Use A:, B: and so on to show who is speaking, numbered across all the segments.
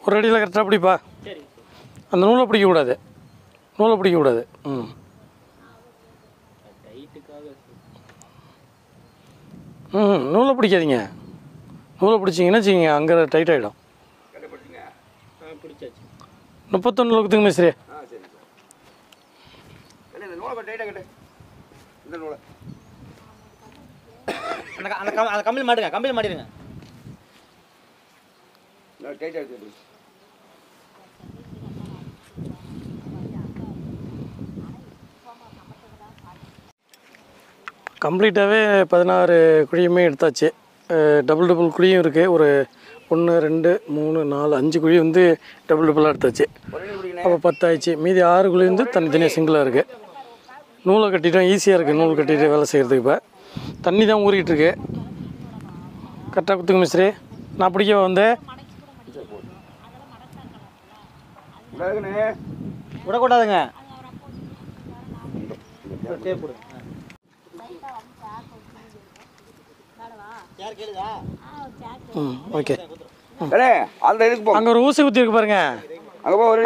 A: ஒரு அடியில் கரெக்டாக பிடிப்பா. அந்த நூலை பிடிக்கக்கூடாது, நூலை பிடிக்கக்கூடாது. நூலை பிடிக்காதீங்க. நூலை பிடிச்சிங்கன்னா வச்சுக்கிங்க அங்கே டைட் ஆகிடும். 31 குத்துங்க மிஸ்ரே.
B: அந்த கம்பியில் மாட்டுங்க, கம்பியில் மாட்டிடுங்க.
A: கம்ப்ளீட்டாகவே 16 குழியுமே எடுத்தாச்சு. டபுள் குழியும் இருக்குது. ஒரு 1 2 3 4 5 குழி வந்து டபுளாக எடுத்தாச்சு. அப்போ 10 ஆயிடுச்சு. மீதி 6 குழி வந்து தனித்தனியாக சிங்கிளாக இருக்குது. நூலை கட்டிட்டோம், ஈஸியாக இருக்குது நூல் கட்டிட்டு வேலை செய்கிறதுக்கு. இப்போ தண்ணி தான் ஊறிட்டுருக்கு. கரெக்டாக குத்துங்க மிஸ்ரே. நான் பிடிக்க வந்தேன்.
B: விடக்கூடாதுங்க.
A: ஓகே.
C: அங்கே
A: ஒரு ஊசி குத்தி இருக்கு பாருங்க,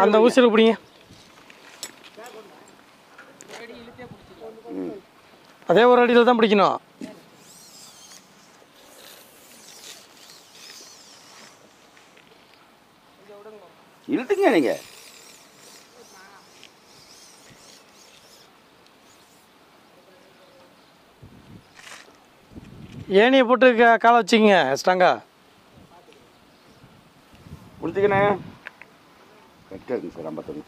A: அந்த ஊசியில் பிடிங்க. அதே ஒரு அடியில் தான் பிடிக்கணும்.
C: இழுத்துங்க நீங்க.
A: ஏணியை போட்டு காலை வச்சுக்கிங்க ஸ்ட்ராங்கா.
C: கொடுத்துக்கண்ணே. கரெக்டாக இருக்குங்க சார். 51.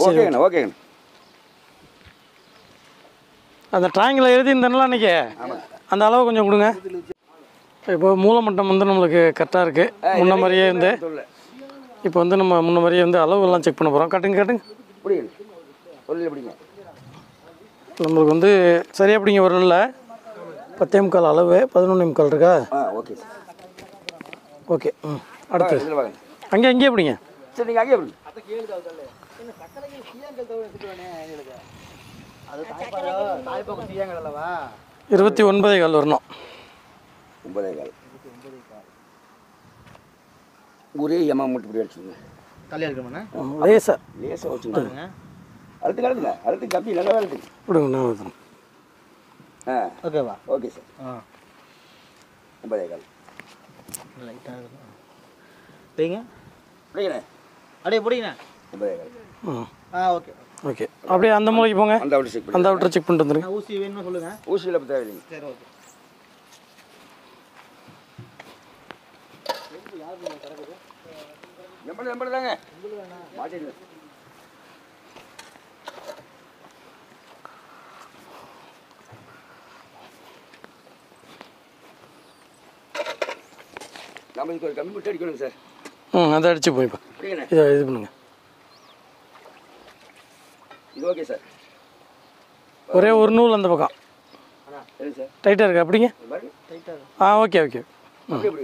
C: ஓகேங்கண்ணா, ஓகேங்கண்ணா.
A: அந்த ட்ராயிங்கில் எழுதியிருந்தேன்ல அன்றைக்கி, அந்த அளவு கொஞ்சம் கொடுங்க. இப்போ மூலமட்டம் வந்து நம்மளுக்கு கரெக்டாக இருக்குது. முன்ன மாதிரியே வந்து இப்போ வந்து நம்ம முன்ன மாதிரியே வந்து அளவுலாம் செக் பண்ண போகிறோம். கட்டுங்க கட்டுங்க. நம்மளுக்கு வந்து சரியாக பிடிங்க. வரல 10.25 அளவு 11.25 இருக்கா?
C: Okay sir.
A: ஓகே. அடுத்து அங்கேயே பிடிங்க.
C: சரி, நீங்கள் அங்கேயே பிடிங்க.
A: 29.25 வரணும்.
C: 9.25. ஒரே எம்மா மட்டும் இப்படி அடிச்சுங்க.
B: தலையாக இருக்கணும்ண்ணா.
C: லேசாக வச்சுங்க. அழுத்து கலந்துங்க. அழுத்து கப்பி நல்லா அழுத்து
A: விடுங்க. நான் வருதுங்க.
B: ஓகேவா?
C: Okay sir. 9.25.
B: லைட்டாக பிடிங்க.
C: பிடிங்கண்ணே.
B: அப்படியே பிடிங்கண்ணா.
C: 9.25.
B: Okay
A: okay. அப்படியே அந்த மூலைக்கு போங்க.
C: அந்த அவுட்டர் செக்
A: அந்த அவுட்டர் செக் பண்ணிட்டு வந்துடுங்க.
B: ஊசி வேணும்னு சொல்லுங்க.
C: ஊசியில் தேவையில்லைங்க.
B: சரி, ஓகே.
C: நம்பர் தாங்க மாட்டிடுங்க. நம்ம இதுக்கு ஒரு கம்மி மட்டும் அடிக்கணும் சார்.
A: அதை அடிச்சு போய்ப்பா. இதை இது பண்ணுங்க.
C: இது ஓகே சார்.
A: ஒரே ஒரு நூல் அந்த பக்கம் டைட்டாக இருக்கு. அப்படிங்க. Okay okay.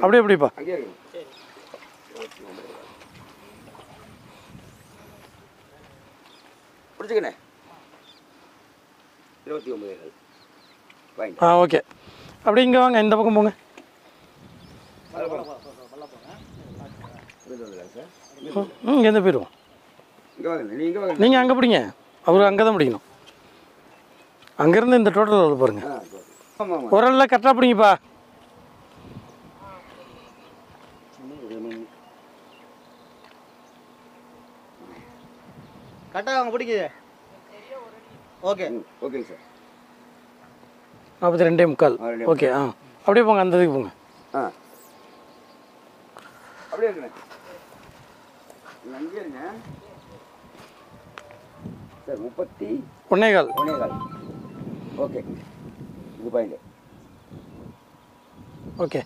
A: அப்படியே எப்படிப்பா?
C: அங்கேயே இருக்கு. பிடிச்சிக்கண்ணே. 29.
A: ஓகே. அப்படி இங்கே வாங்க, இந்த பக்கம் போங்க. இங்கேருந்து போயிடுவோம். நீங்கள் அங்கே பிடிங்க. அவர் அங்கே தான் பிடிக்கணும். அங்கேருந்து இந்த டோட்டல் பாருங்கள். ஒரு ஆளில் கரெக்டாக பிடிங்கப்பா.
B: கரெக்டாக அவங்க பிடிக்குது. ஓகே
C: ஓகேங்க சார்.
A: 42.25. ஓகே. அப்படியே போங்க, அந்த இதுக்கு போங்க.
C: அப்படியே இருக்குண்ணே. அங்கேயே இருங்க சார். 31.25. ஓகே. இது பாயிண்ட்.
A: ஓகே.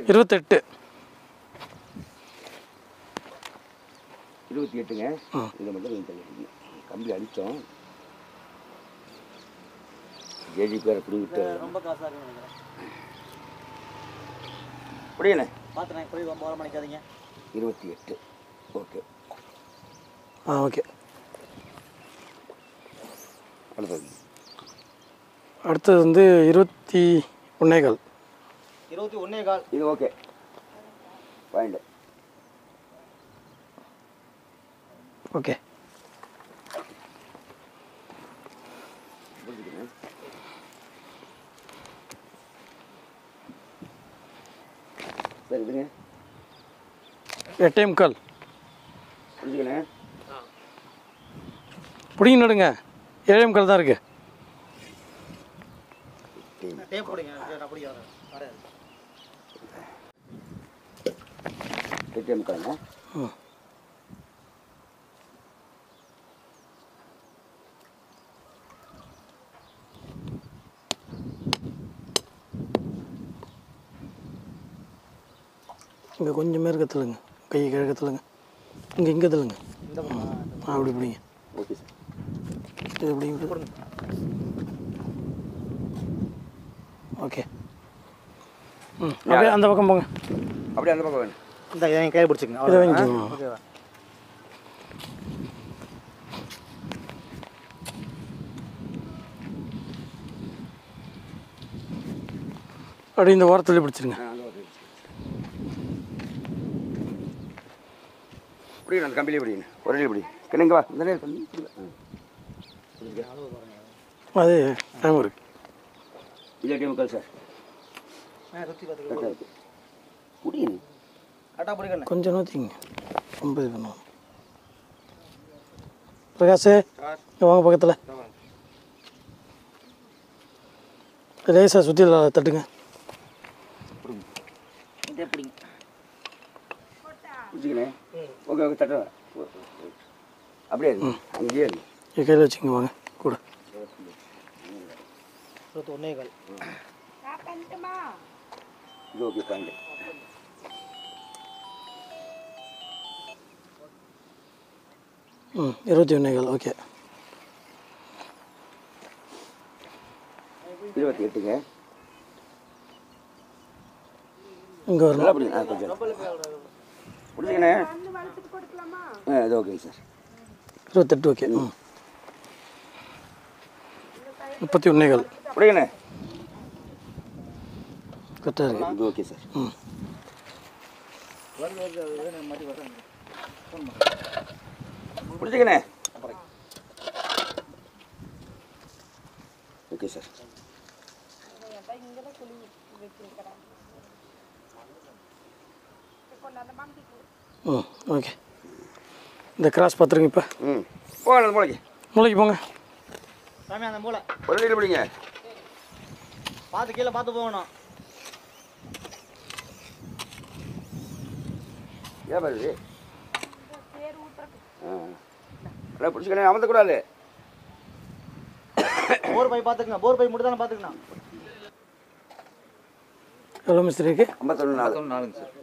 A: 28.
C: 28ங்க. இதை மட்டும் நீங்கள் கம்பி அடித்தோம். ஜேஜி பேரை அப்படி விட்டு
B: ரொம்ப காசாக இருக்குன்னு நினைக்கிறேன்.
C: புரியண்ணே.
B: பார்த்துறேன். போய் ரொம்ப ஓரம் பண்ணிக்காதீங்க.
C: 28. ஓகே.
A: ஓகே.
C: அடுத்தது
A: அடுத்தது வந்து 21.25.
B: 21.25.
C: இது ஓகே பாயிண்ட்.
A: ஓகே.
C: சரி இதுங்க
A: 8.25.
C: புரிஞ்சுக்கண்ணே.
A: பிடிங்க நடுங்க. 7.25 தான் இருக்குது.
B: டேப் போடுங்க. நான் பிடிக்க வரேன். வரேன்.
C: 8.25.
A: ம். இங்கே கொஞ்சம் மேற்க தள்ளுங்க. கையை கிழக்க தள்ளுங்க. இங்கே தள்ளுங்க. அப்படி பிடிங்க.
C: Okay sir.
A: இது பிடிங்க. ஓகே. ம் அப்படியே அந்த பக்கம் போங்க.
C: அப்படியே அந்த பக்கம் வேணும்.
B: இந்த இதை கையை பிடிச்சிக்கங்க.
A: இதை வாங்கிக்கோங்க.
B: ஓகேவா?
A: அப்படியே இந்த ஓரத்துலேயே பிடிச்சிருங்க.
C: பிடிக்கணும் அந்த கம்பிலே பிடிக்கணும். ஒரே பிடி கிணங்க வா இந்த நேரம்
A: அது டைம் இருக்கு.
C: இல்லை டேமுக்கல் சார்
B: சுற்றி பார்த்துக்கலாம்.
C: பிடிக்கணும்.
B: கரெக்டாக பிடிக்கணும்.
A: கொஞ்சம் நோத்திங்க. 50 பண்ணுவோம். பிரகாஷ் வாங்க பக்கத்தில். லேசாக சுற்றி தட்டுங்க.
B: இதே பிடிங்க.
C: பிடிச்சிக்கண்ணே. ஓகே ஓகே தட்டுறேன். அப்படியே இருக்கு. அங்கேயே இருக்கு.
A: என் கையில் வச்சுங்க வாங்க கூட.
B: 21.25.
C: இது ஓகே பாயிண்ட்.
A: ம் 21.25. ஓகே.
C: 28ங்க.
A: இங்கே வரணும்.
C: நல்லா பிடிங்க. கொஞ்சம் பிடிச்சிக்கண்ணே. இது ஓகேங்க சார்.
A: 28 ஓகே. ம் 31.25.
C: பிடிக்கண்ணே.
A: கரெக்டாக இருக்குது.
C: இது ஓகே சார்.
A: ம்
C: பிடிச்சிக்கண்ணே. Okay sir.
A: ம் ஓகே. இந்த கிராஸ் பார்த்துருங்க. இப்போ
C: ம் போங்க அந்த மூளைக்கு.
A: மூளைக்கு போங்க.
B: சாமி அந்த மூளை
C: ஒரு நீர் பிடிங்க.
B: பார்த்து கீழே பார்த்து போகணும்.
C: ஏன் பாரு நல்லா பிடிச்சிக்கண்ணே. அமர்த்தக்கூடாது.
B: போர் பை பார்த்துக்கங்க. போர் பை மட்டும் தானே பார்த்துக்கணும்.
A: எவ்வளோ மிஸ்திரி இருக்குது?
C: 51 சார்.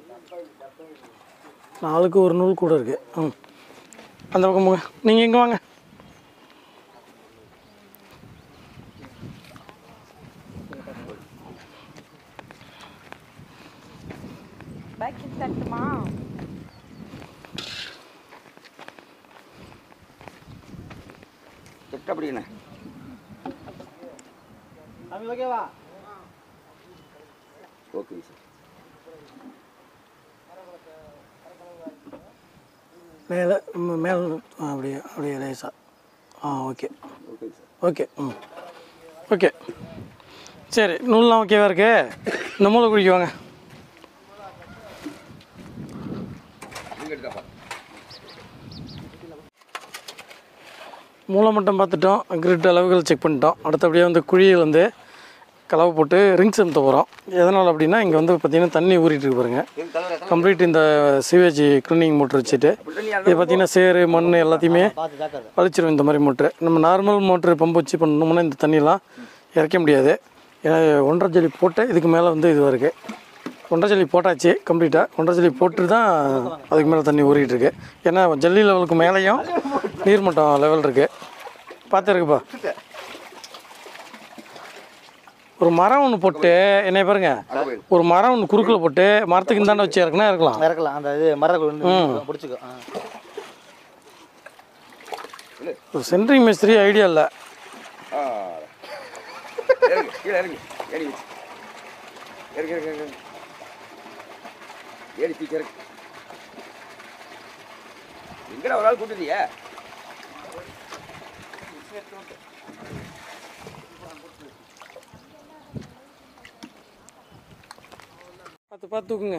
A: 4க்கு ஒரு நூல் கூட இருக்குது. ம் அந்த பக்கம் போங்க. நீங்கள் எங்கே வாங்க.
C: செட்டா பிடிக்கண்ணே.
B: சாமி ஓகேவா?
C: ஓகேங்க சார்.
A: மேலே மேலே அப்படியே அப்படியே லேசா. ஓகே
C: ஓகேங்க சார்.
A: ஓகே. ம் ஓகே சரி. நூல்லாம் ஓகேவா இருக்கு. இந்த மூளை குடிக்க வாங்க.
C: நீங்கள் எடுத்தாப்பா.
A: மூளை மட்டும் பார்த்துட்டோம். கிரிட் அளவுகள் செக் பண்ணிட்டோம். அடுத்தபடியாக வந்து குழியில் வந்து கலவை போட்டு ரிங்ஸ் அமுத்த போகிறோம். எதனால் அப்படின்னா இங்கே வந்து பார்த்திங்கன்னா தண்ணி ஊறிட்டு இருக்கு பாருங்கள். கம்ப்ளீட் இந்த சிவேஜ் க்ளீனிங் மோட்ரு வச்சுட்டு இது பார்த்திங்கன்னா சேறு மண் எல்லாத்தையுமே
B: பார்த்து ஜாக்கிரதை.
A: அழிச்சிடும் இந்த மாதிரி மோட்ரு. நம்ம நார்மல் மோட்ரு பம்பு வச்சு பண்ணோம்னா இந்த தண்ணியெலாம் இறக்க முடியாது. ஏன்னா 1.5 ஜல்லி போட்டு இதுக்கு மேலே வந்து இதுவாக இருக்குது. 1.5 ஜல்லி போட்டாச்சு கம்ப்ளீட்டாக. 1.5 ஜல்லி போட்டு தான் அதுக்கு மேலே தண்ணி ஊறிட்டு இருக்கு. ஏன்னா ஜல்லி லெவலுக்கு மேலேயும் நீர்மட்டம் லெவல் இருக்குது. பார்த்துருக்குப்பா. ஒரு மரம் ஒன்று போட்டு என்னைய பாருங்க. ஒரு மரம் ஒன்று குறுக்கில் போட்டு மரத்துக்கு இந்தாண்ட வச்சு இறக்குனா இருக்கலாம்.
B: இறக்கலாம். அந்த இது மரத்தை பிடிச்சிக்கோ.
A: ஒரு சென்ட்ரிங் மிஸ்திரி ஐடியா இல்லை.
C: கீழே இறங்கி ஏறி வச்சு இறக்கு ஏறி தூக்கி இறக்கு. எங்கடா ஒரு ஆள் கூட்டுதியா?
A: பார்த்து தூக்குங்க.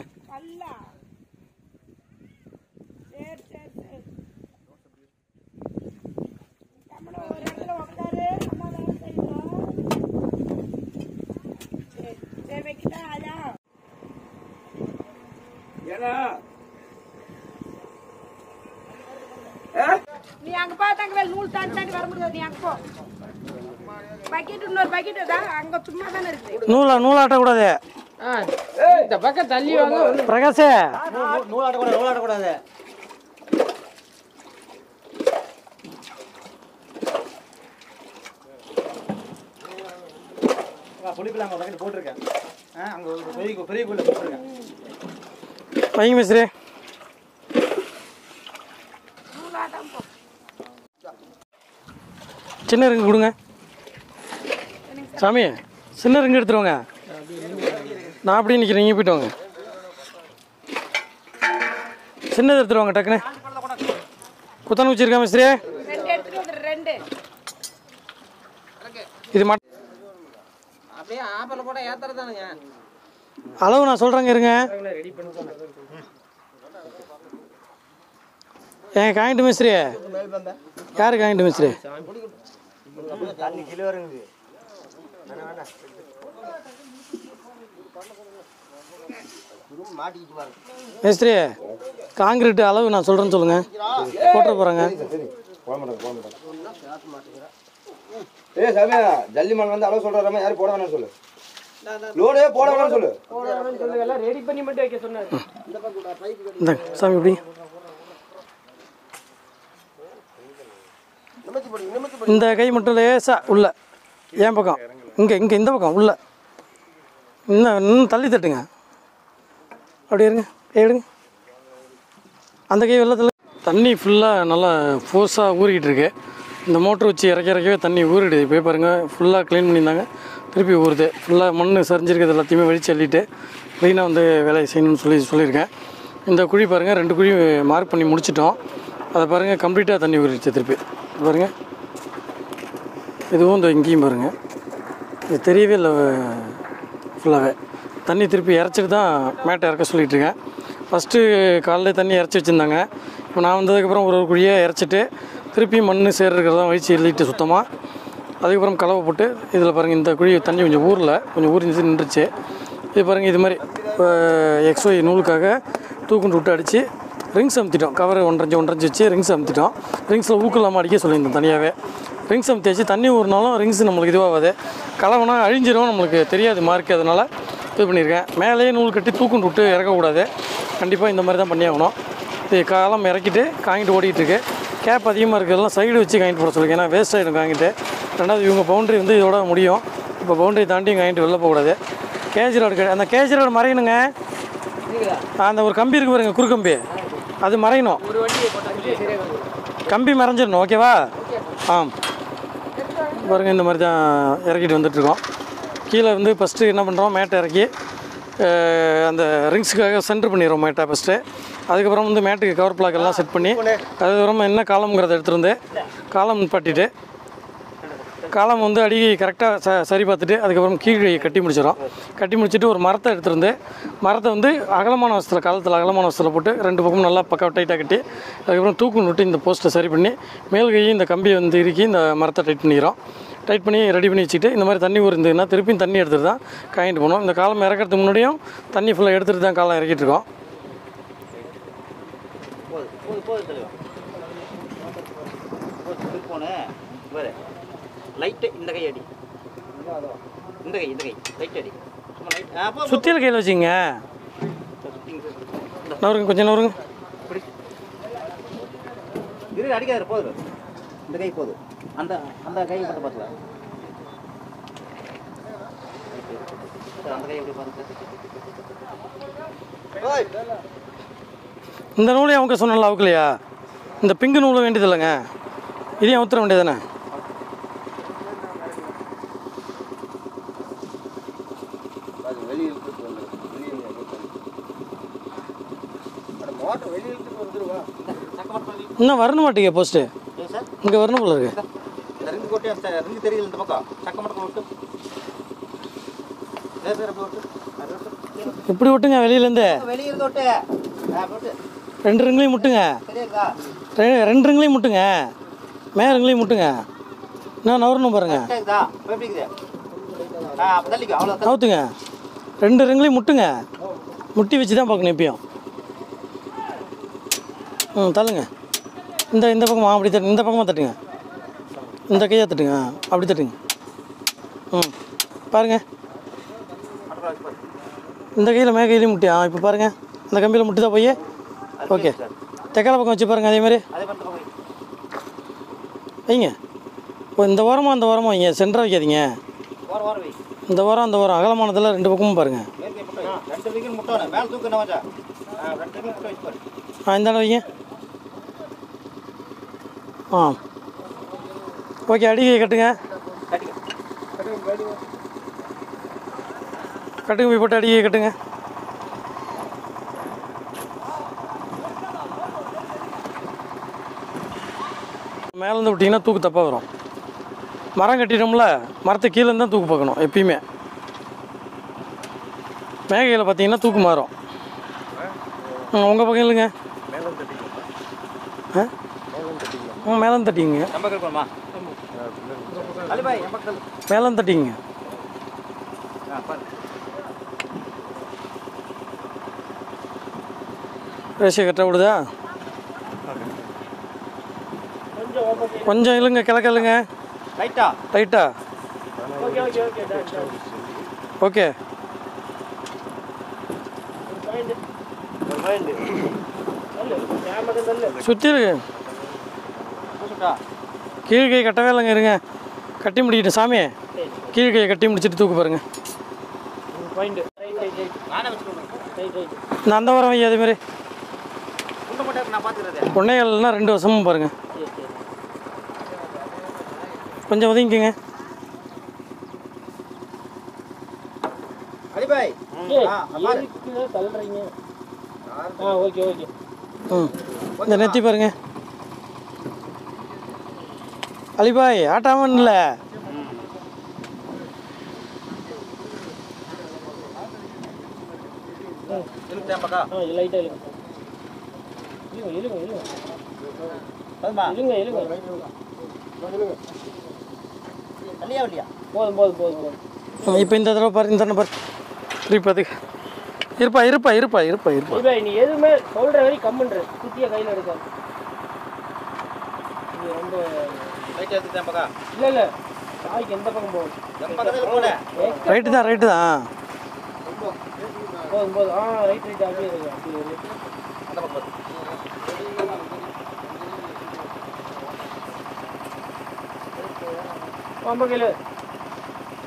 D: நீ அங்க பார்த்தாங்க நூல் தாண்டி வர முடியாது. நீ அங்க போ. பக்கெட் இன்னொரு பக்கெட் தான் அங்க சும்மா தானே இருக்கு.
A: நூலாட்டக்கூடாது.
E: இந்த பக்கம் தள்ளி வாங்க.
A: பிரகாஷே
B: நூலாட்டக்கூடாது. புளிப்பில் அங்கே பக்கெட் போட்டிருக்கேன். அங்கே ஒரு பெரிய கோயில போட்டிருக்கேன்.
A: வைங்க மிஸ்ரே. சின்ன ரிங்கு கொடுங்க சாமி. சின்ன ரிங்கு எடுத்துருவாங்க. நான் அப்படியே நிற்கிறேன், நீங்கள் போய்ட்டு வாங்க. சின்னது எடுத்துருவாங்க டக்குன்னு. குத்தான வச்சிருக்கேன் மிஸ்ரே. இது மட்டும்
E: அப்படியே ஆப்பல போட ஏத்துறதானுங்க.
A: அளவு நான் சொல்கிறேங்க, இருங்க. ஏன் காயின்ட்டு மிஸ்ரே? யார் காயின்ட்டு மிஸ்ரே? மிஸ்திரி காங்கிரீட் அளவு நான் சொல்கிறேன்னு சொல்லுங்கள். போட்டு போகிறாங்க.
C: சாமியா ஜல்லி மண் வந்து அளவு சொல்கிறாரமா? யாரும் போட வேணாம்னு சொல்லு. லோடே போட வேணாம்னு சொல்லு.
E: ரெடி பண்ணி மட்டும் வைக்க சொன்னாரு.
A: இந்த சாமி எப்படி இந்த கை மட்டும் லேசா உள்ள என் பக்கம் இங்கே இந்த பக்கம் உள்ள இன்னும் தள்ளி தட்டுங்க. அப்படி இருங்க, எடுங்க. அந்த கை வெள்ளத்தில் தண்ணி ஃபுல்லாக நல்லா ஃபோர்ஸாக ஊறிக்கிட்டு இருக்கு. இந்த மோட்ரு வச்சு இறக்கவே தண்ணி ஊறிடுது. போய் பாருங்கள், ஃபுல்லாக க்ளீன் பண்ணியிருந்தாங்க, திருப்பி ஊறுது. ஃபுல்லாக மண் சரிஞ்சிருக்கிறது எல்லாத்தையுமே வெளிச்சு அள்ளிட்டு க்ளீனாக வந்து வேலையை செய்யணும்னு சொல்லியிருக்கேன். இந்த குழி பாருங்கள், 2 குழி மார்க் பண்ணி முடிச்சிட்டோம். அதை பாருங்கள், கம்ப்ளீட்டாக தண்ணி ஊறிடுச்சு. திருப்பி பாருங்கள், இதுவும் இந்த இங்கேயும் பாருங்கள், இது தெரியவே இல்லை. ஃபுல்லாகவே தண்ணி திருப்பி இறச்சிட்டு தான் மேட்டை இறக்க சொல்லிகிட்டு இருக்கேன். ஃபஸ்ட்டு காலையில் தண்ணி இறச்சி வச்சுருந்தாங்க. இப்போ நான் வந்ததுக்கப்புறம் ஒரு குழியாக இறச்சிட்டு திருப்பி மண் சேர்றதுக்கிறதான் வச்சு எழுதிட்டு சுத்தமாக அதுக்கப்புறம் கலவை போட்டு இதில் பாருங்கள், இந்த குழி தண்ணி கொஞ்சம் ஊறி நின்றுச்சு. இது பாருங்கள், இது மாதிரி எக்ஸ்ஒய் நூலுக்காக தூக்குண்டு விட்டு அடித்து ரிங்ஸ் அமுத்திட்டோம். கவர் 1.5 வச்சு ரிங்ஸ் அமுத்திட்டோம். ரிங்ஸில் ஊக்கலாமல் அடிக்க சொல்லியிருந்தோம் தனியாகவே. ரிங்ஸ் அமுத்தியாச்சு. தண்ணி ஊறினாலும் ரிங்ஸ் நம்மளுக்கு இதுவாகாது. கலவைனா அழிஞ்சிடும், நம்மளுக்கு தெரியாது மார்க்கு. அதனால் இது பண்ணியிருக்கேன். மேலேயே நூல் கட்டி தூக்குண்டு விட்டு இறக்கக்கூடாது. கண்டிப்பாக இந்த மாதிரி தான் பண்ணியாகணும். இது காலம் இறக்கிட்டு காங்கிட்டு ஓடிக்கிட்டு இருக்கு. கேப் அதிகமாக இருக்கிறதெல்லாம் சைடு வச்சு காங்கிட்டு போட சொல்லுங்க, ஏன்னா வேஸ்ட் ஆகிடும் காங்கிட்டு. ரெண்டாவது இவங்க பவுண்ட்ரி வந்து இதோட முடியும். இப்போ பவுண்ட்ரி தாண்டி காங்கிட்டு வெளில போகக்கூடாது. கேஜி ரோடு அந்த கேஜி ரோடு மறையணுங்க. அந்த ஒரு கம்பி இருக்கு பாருங்க, குறுக்கம்பி, அது மறையணும். கம்பி மறைஞ்சிடணும். ஓகேவா? பாருங்கள், இந்த மாதிரி தான் இறக்கிட்டு வந்துட்டுருக்கோம். கீழே வந்து ஃபஸ்ட்டு என்ன பண்ணுறோம், மேட்டை இறக்கி அந்த ரிங்ஸுக்காக சென்டர் பண்ணிடுறோம் மேட்டை ஃபஸ்ட்டு. அதுக்கப்புறம் வந்து மேட்டுக்கு கவர் பிளாக் எல்லாம் செட் பண்ணி அதுக்கப்புறமா என்ன காலம்ங்கிறத எடுத்துகிட்டு வந்து காலம் நிப்பாட்டிட்டு காலம் வந்து அடி கரெக்டாக சரி பார்த்துட்டு அதுக்கப்புறம் கீழே கட்டி முடிச்சிடும். கட்டி முடிச்சுட்டு ஒரு மரத்தை எடுத்துருந்து மரத்தை வந்து அகலமான வசத்தில் காலத்தில் அகலமான வசத்தில் போட்டு 2 பக்கமும் நல்லா பக்கம் டைட்டாக கட்டி அதுக்கப்புறம் தூக்கு விட்டு இந்த போஸ்ட்டை சரி பண்ணி மேல் கையை இந்த கம்பியை வந்து இறுக்கி இந்த மரத்தை டைட் பண்ணிக்கிறோம். டைட் பண்ணி ரெடி பண்ணி வச்சுட்டு இந்த மாதிரி தண்ணி ஊறிந்ததுன்னா திருப்பியும் தண்ணி எடுத்துகிட்டு தான் காயிட்டு போகணும். இந்த காலம் இறக்கிறதுக்கு முன்னாடியும் தண்ணி ஃபுல்லாக எடுத்துகிட்டு தான் காலம் இறக்கிட்டு இருக்கோம்.
B: இந்த கை அடி, இந்த கை லைட் அடி,
A: சுற்றியில் கையில் வச்சுங்க. நவருங்க, கொஞ்சம் நவருங்க.
B: இரு அடிக்காது, போதும். இந்த கை போதும். அந்த அந்த கை மட்டும் பார்த்துக்கலாம். அந்த கை எப்படி பாருங்க.
A: இந்த நூலையும் அவங்க சொன்னால அவுக்கலையா? இந்த பிங்கு நூலும் வேண்டியது இல்லைங்க, இதையும் ஊற்ற வேண்டியதானே?
C: வெளியே இழுத்துட்டு வந்துடும். வெளியே மோட்டர் வெளியே இழுத்துட்டு வந்துடுவா.
A: இன்னும் வரணும் மாட்டீங்க போஸ்ட்டு
B: ஏன் சார்
A: இங்கே வரணும் போல இருக்கு.
B: இந்த ரிங்கு கொட்டி ரிங்கு தெரியல இந்த பக்கம் சக்க மட்டும் விட்டு ஏன் சார் அப்படி விட்டு
A: இப்படி விட்டுங்க வெளியிலேருந்து
B: வெளியே இருந்து விட்டு போட்டு
A: 2 ரிங்லையும் முட்டுங்க.
B: சரியா
A: 2 ரிங்லையும் முட்டுங்க. மேலே ரிங்லையும் முட்டுங்க. இன்னும் நவரணும் பாருங்க.
B: இருக்குதா எப்படி இருக்குது அப்போ தள்ளிக்கோ அவ்வளோ
A: நவுத்துங்க. 2 ரிங்லையும் முட்டுங்க. முட்டி வச்சு தான் பார்க்கணும் எப்பயும். தள்ளுங்க. இந்த பக்கமாக அப்படி தட்டு. இந்த பக்கமாக தட்டுங்க. இந்த கையை தட்டுங்க. அப்படி தட்டுங்க. பாருங்கள். இந்த கையில் மேலே கையிலையும் முட்டி. இப்போ பாருங்கள். இந்த கம்பியில் முட்டி தான் போய். ஓகே. தெக்கால பக்கம் வச்சு பாருங்கள். அதே மாதிரி
B: அதே மாதிரி போய்
A: வைங்க. இப்போ இந்த ஓரமாக அந்த ஓரமாக வைங்க. சென்டராக வைக்காதீங்க.
B: ஓரம் ஓரம் வை
A: இந்த ஓரம் அந்த ஓரம் அகலமானதில் 2 பக்கமும் பாருங்கள்.
B: மேற்கே முட்டை 2 ரிங்கு முட்டை மேலே தூக்கு என்ன வச்சா 2 ரிங்கு முட்டை வச்சு பாரு
A: இந்த இடம் வைங்க. ஓகே. அடிக்கை கட்டுங்க. கட்டுங்க. போய் போட்டு அடிக்கை கட்டுங்க. மேலேருந்து விட்டிங்கன்னா தூக்கு தப்பாக வரும். மரம் கட்டிட்டோம்ல, மரத்தை கீழேருந்து தான் தூக்கு பார்க்கணும் எப்பயுமே. மேகையில் பார்த்தீங்கன்னா தூக்கு மாறும். உங்கள் பக்கம் இல்லைங்க. மேலே தட்டிங்க. மேலே தட்டிங்க. ரேஷியை கட்ட விடுதா? கொஞ்சம் இல்லைங்க. கிழக்கல்லுங்க. ரைட்டா. ஓகே. சுற்றி இருக்கு. கீழ் கை கட்டவே இல்லைங்க. இருங்க. கட்டி முடிக்கிட்டு சாமி. கீழ் கையை கட்டி முடிச்சுட்டு தூக்கு பாருங்க. நான் அந்த வாரம் வையா அதேமாதிரி 1.5 2 வருஷமும் பாருங்கள். கொஞ்சம் ஒதுங்கிக்கங்க. இந்த நெத்தி பாருங்க. அலிபாய் ஆட்டாமன் இல்லை. இப்போ இந்த தடவை பாரு. இந்த பாரு. திருப்பி அதுக்கு இருப்பா.
E: நீ எதுவுமே சொல்ற வரைக்கும் கம்முன்ற சுத்திய கையில் எடுக்காது. இல்ல சாய்க்கு எந்த பக்கம் போகும்?
A: ரைட்டு தான்.
E: போதும் ரைட் அப்படியே இருக்கு. அந்த பக்கம் கையில்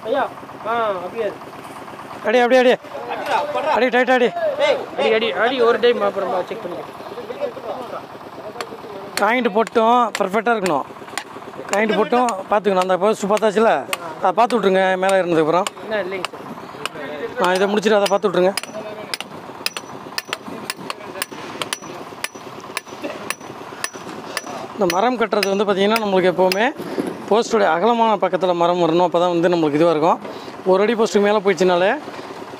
E: ஐயா அப்படியே
A: அடி டைட்
E: அடி ஒரு டைம் அப்புறமா செக் பண்ணி
A: காயின்ட்டு போட்டும் பர்ஃபெக்டாக இருக்கணும். காயின்ட்டு போட்டும் பார்த்துக்கணும். அந்த போஸ்ட் பார்த்தாச்சுல அதை பார்த்து விட்ருங்க. மேலே இருந்ததுக்கப்புறம்
E: இல்லைங்க
A: சார் இதை முடிச்சுட்டு அதை பார்த்து விட்ருங்க. இந்த மரம் கட்டுறது வந்து பார்த்திங்கன்னா நம்மளுக்கு எப்போவுமே போஸ்டோடைய அகலமான பக்கத்தில் மரம் வரணும். அப்போ தான் வந்து நம்மளுக்கு இதுவாக இருக்கும். 1 அடி போஸ்ட்டுக்கு மேலே போயிடுச்சுனாலே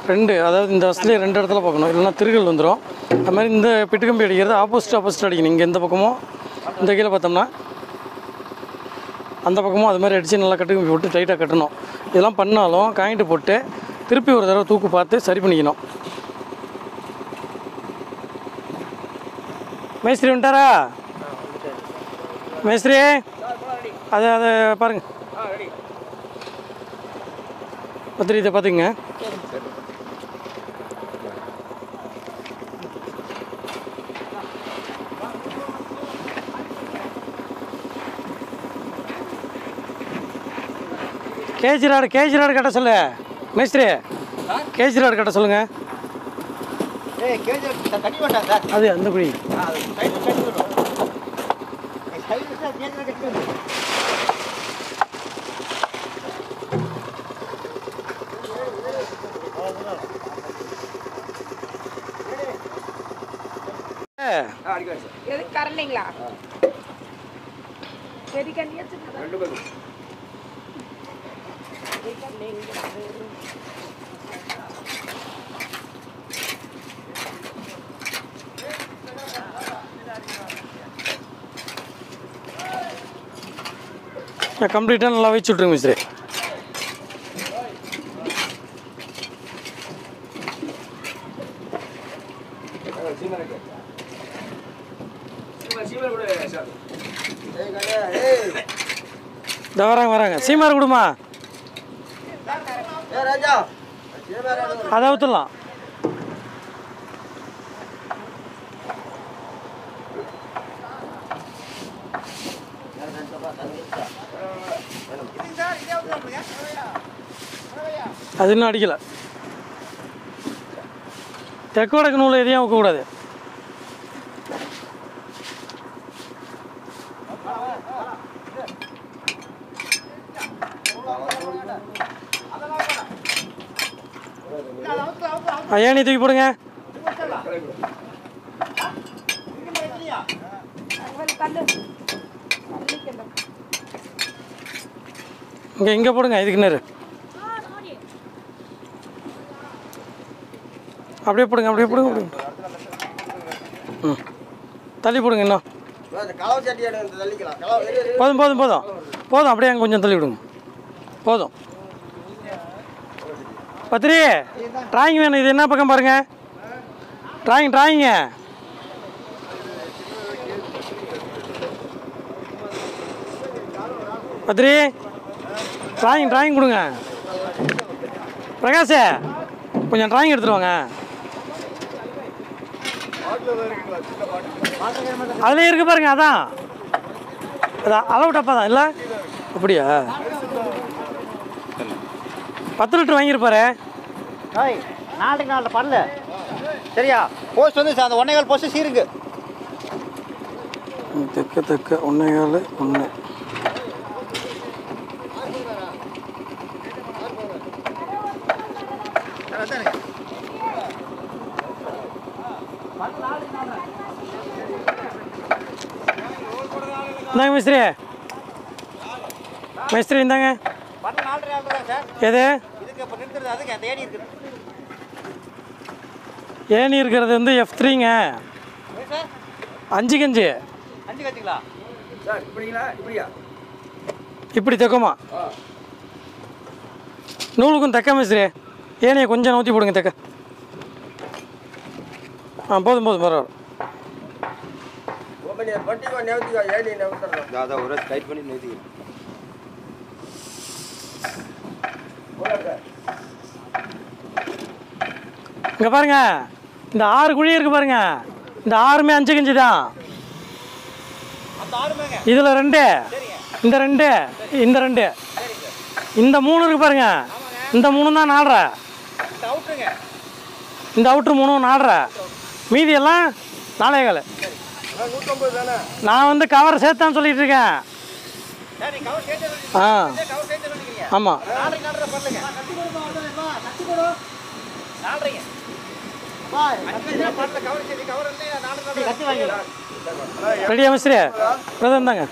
A: 2 அதாவது இந்த வருஷத்துலேயே 2 இடத்துல பார்க்கணும். இல்லைன்னா திருகள் வந்துடும். அது மாதிரி இந்த பிட்டுக்கம்பி அடிக்கிறது ஆப்போசிட் அடிக்கணும். இங்கே இந்த பக்கமும் இந்த கீழே பார்த்தோம்னா அந்த பக்கமும் அது மாதிரி அடித்து நல்லா கட்டுக்கம்பி போட்டு டைட்டாக கட்டணும். இதெல்லாம் பண்ணாலும் காயின்ட்டு போட்டு திருப்பி ஒரு தடவை தூக்கு பார்த்து சரி பண்ணிக்கணும். மேஸ்திரி வந்துட்டாரா? மேஸ்திரி அதை பாருங்கள். பத்திரி இதை பார்த்துக்குங்க. கேஜி ராடு கட்ட சொல்லு மேஸ்திரி. கேஜி ராடு கட்ட சொல்லுங்க. அது அந்த குழி
C: அடிக்கலாம் சார்.
D: எது கரண்டிங்களா பெரிய கண்ணியா சின்னதா
C: ரெண்டு பேரும்.
D: பெரிய கண்ணிங்க
A: கம்ப்ளீட்டாக நல்லா வச்சு விட்ருங்க மிஸ்ரே. இந்த வராங்க சீமார் கொடுமா அதை ஊற்றலாம். அது இன்னும் அடிக்கலை. தெற்கு வடக்கு நூல் எதையும் வைக்கக்கூடாது. ஏணி தூக்கி போடுங்க. இங்கே போடுங்க. இதுக்கு நேரு அப்படியே போடுங்க. ம் தள்ளி போடுங்க. இன்னும் போதும் அப்படியே அங்கே கொஞ்சம் தள்ளி விடுங்க. போதும். பத்திரி டிராயிங் வேணும். இது என்ன பக்கம் பாருங்க. டிராயிங்க பத்திரி டிராயிங் கொடுங்க. பிரகாஷ் கொஞ்சம் டிராயிங் எடுத்துருவாங்க. அதுலேயே இருக்கு பாருங்க. அதான் அளவு டப்பா தான் இல்லை அப்படியா? 10 லிட்டர் வாங்கியிருப்பாரு.
B: 4 பண்ணல சரியா? போஸ்ட் வந்து அந்த 1.25 போஸ்ட் சீருக்கு
A: தெக்க 1.25 இந்தாங்க மேஸ்திரி இந்தாங்க. எது ஏணி இருக்கிறது வந்து F3ங்க. 5 கஞ்சி இப்படி தைக்குமா? நூலுக்கும் தைக்க மேஸ்திரி. ஏணியை கொஞ்சம் நூற்றி போடுங்க தைக்க. போதும் பரவாயில்ல. இங்க பாருங்க. இந்த 6 குழி இருக்கு பாருங்க. இந்த 6மே 5 கஞ்சி தான். இதுல 2 இந்த 2 இந்த 2 இந்த 3 இருக்கு பாருங்க. இந்த 3 தான் 4. இந்த அவுட்ரு 3 4. மீதி எல்லாம் 4.25. நான் வந்து கவர் சேர்த்தான்னு சொல்லிட்டு இருக்கேன். ஆமாம் ரெடியா மிஸ்திரி? இருந்தாங்க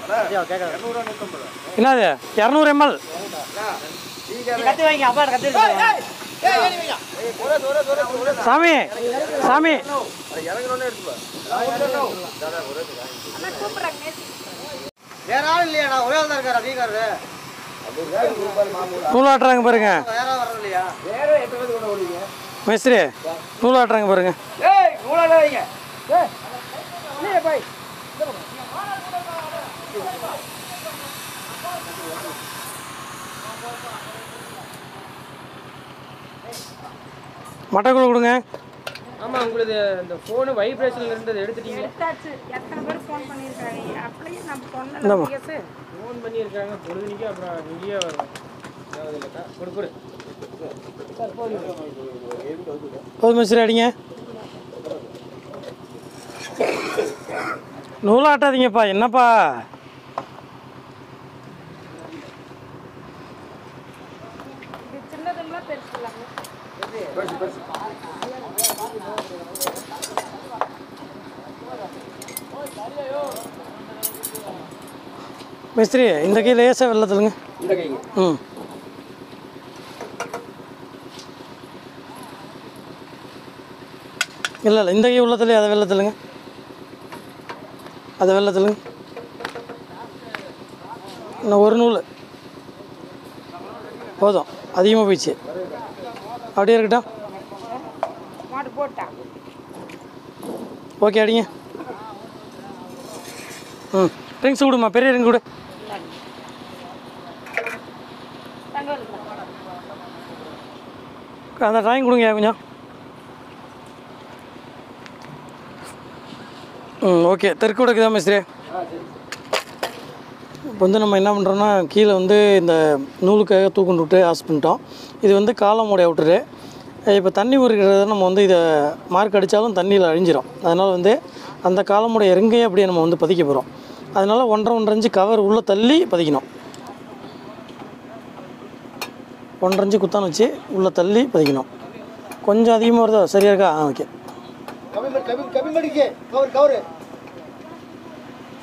A: என்னது 200 ml சாமி
B: வேற ஆள் இல்லையா? ஒரே ஆள் தான் இருக்காரு. அப்படிங்கிறது
A: நூலாட்டுறாங்க பாருங்க.
B: வேற வர இல்லையா?
A: மிஸ்திரி நூலாட்டுறாங்க பாருங்க. மட்டக்குழு கொடுங்க.
E: ஆமாம், உங்களுக்கு இந்த ஃபோனு வைப்ரேஷனில் இருந்தது எடுத்துட்டீங்க.
D: எத்தனை பேர் ஃபோன் பண்ணியிருக்காங்க? அப்படியே நம்ம சொன்னேன்
E: ஃபோன் பண்ணியிருக்காங்க பொழுதுனிக்கு. அப்புறம் இங்கேயே வரும். கொடு
A: போதும் மிஸ்திரி அடிங்க. நூலாட்டாதீங்கப்பா. என்னப்பா
D: சின்னதுங்களா பெருசுலாங்க?
A: மிஸ்திரி இந்த கை லேசாக வெள்ளத்துலங்க.
C: இந்த கைங்க.
A: ம் இல்லை இல்லை, இந்த கை உள்ளத்துலேயே அதை வெள்ளத்துலங்க, அதை வெள்ளத்துலங்க. இன்னும் ஒரு நூல் போதும், அதிகமாக போயிடுச்சு. அப்படியே இருக்கட்டும்.
D: மாட்டு போட்டா
A: ஓகே அடிங்க. ம் ரிங்ஸ் கொடுமா, பெரிய ரிங் கொடு. அந்த ட்ராயிங் கொடுங்க கொஞ்சம். ம் ஓகே, தெற்கு வடக்கு தான் மிஸ்திரி. இப்போ வந்து நம்ம என்ன பண்ணுறோன்னா, கீழே வந்து இந்த நூலுக்காக தூக்குண்டு விட்டு ஆஸ் பண்ணிட்டோம். இது வந்து காலமுடைய அவுட்ரு. இப்போ தண்ணி ஊறுகிறத நம்ம வந்து இதை மார்க் அடித்தாலும் தண்ணியில் அழிஞ்சிடும். அதனால் வந்து அந்த காலமுடைய ரிங்கையே அப்படியே நம்ம வந்து பதிக்க போகிறோம். அதனால் 1.5 இன்ச்சு கவர் உள்ளே தள்ளி பதிக்கணும். 1.5 இன்ச்சு குத்தான் வச்சு உள்ளே தள்ளி பதிக்கணும். கொஞ்சம் அதிகமாக வருதா? சரியா இருக்கா? Okay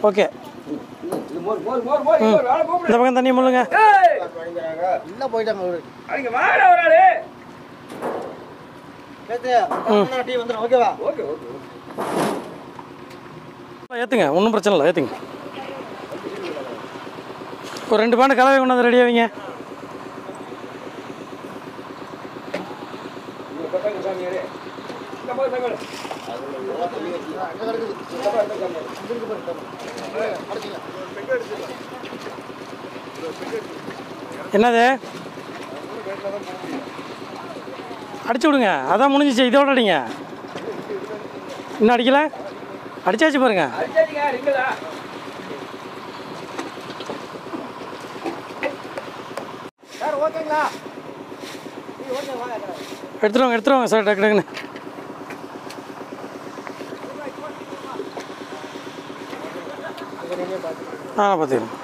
A: okay. இந்த பக்கம் தண்ணி முள்ளுங்க.
B: இன்னும் போயிட்டாங்க அவரு.
C: அங்க வாடா ஒரு ஆளு.
B: டீ வந்துடும். ஓகேவா?
C: Okay okay.
A: ஏற்றுங்க, ஒன்றும் பிரச்சனை இல்லை, ஏற்றுங்க. ஒரு 2 பாண்டு கலவை கொண்டாந்து ரெடி ஆவீங்க. என்னது அடிச்சு விடுங்க, அதான் முடிஞ்சிச்சு. இதோட அடிங்க. இன்னும் அடிக்கல, அடிச்சாச்சு பாருங்க.
B: சார் ஓகேங்களா?
A: எடுத்துருவாங்க சார், டக்கு டக்குன்னு. பார்த்துக்கிறேன்.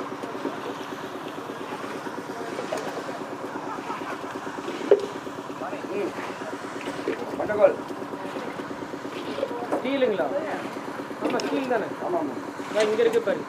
E: ஸ்டீலுங்களா? ஆமாம் ஸ்டீல் தானே. ஆமாம் ஆமாம், இங்கே இருக்கு பாரு.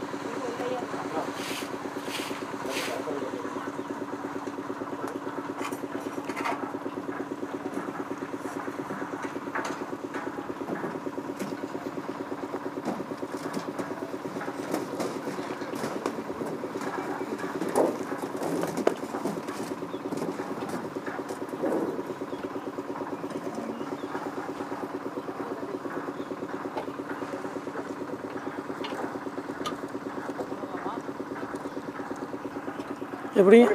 A: எப்படிங்க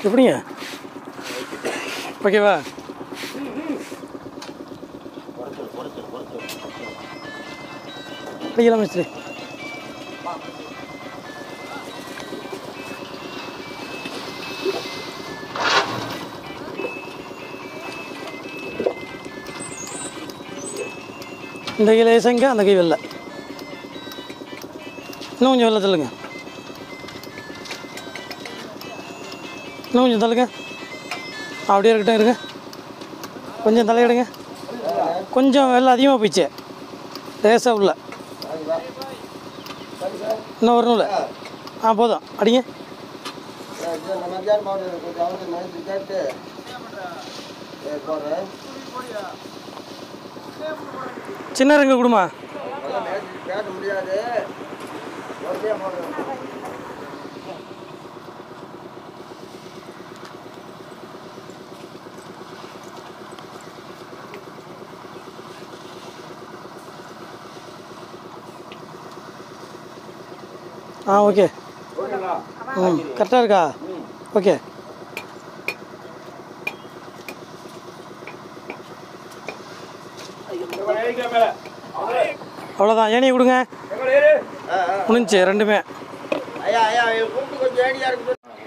A: எப்படிங்க? ஓகேவா? அடிக்கலாம் மிஸ்திரி. இந்த கை லேசங்க, அந்த கை வெள்ளை. இன்னும் கொஞ்சம் வெள்ளை தள்ளுங்க, இன்னும் கொஞ்சம் தள்ளுங்க. அப்படியே இருக்கட்டும், இருங்க. கொஞ்சம் தலையிடுங்க. கொஞ்சம் வெள்ளை அதிகமாக போயிடுச்சு, லேசாக உள்ள. இன்னும் ஒரு நூல். போதும், அடிங்க. சின்ன ரிங்கு கொடுமா. ஓகே. கரெக்டாக இருக்கா? ஓகே. அவ்வளோதான், ஏனியை கொடுங்க. முடிஞ்சு ரெண்டுமே.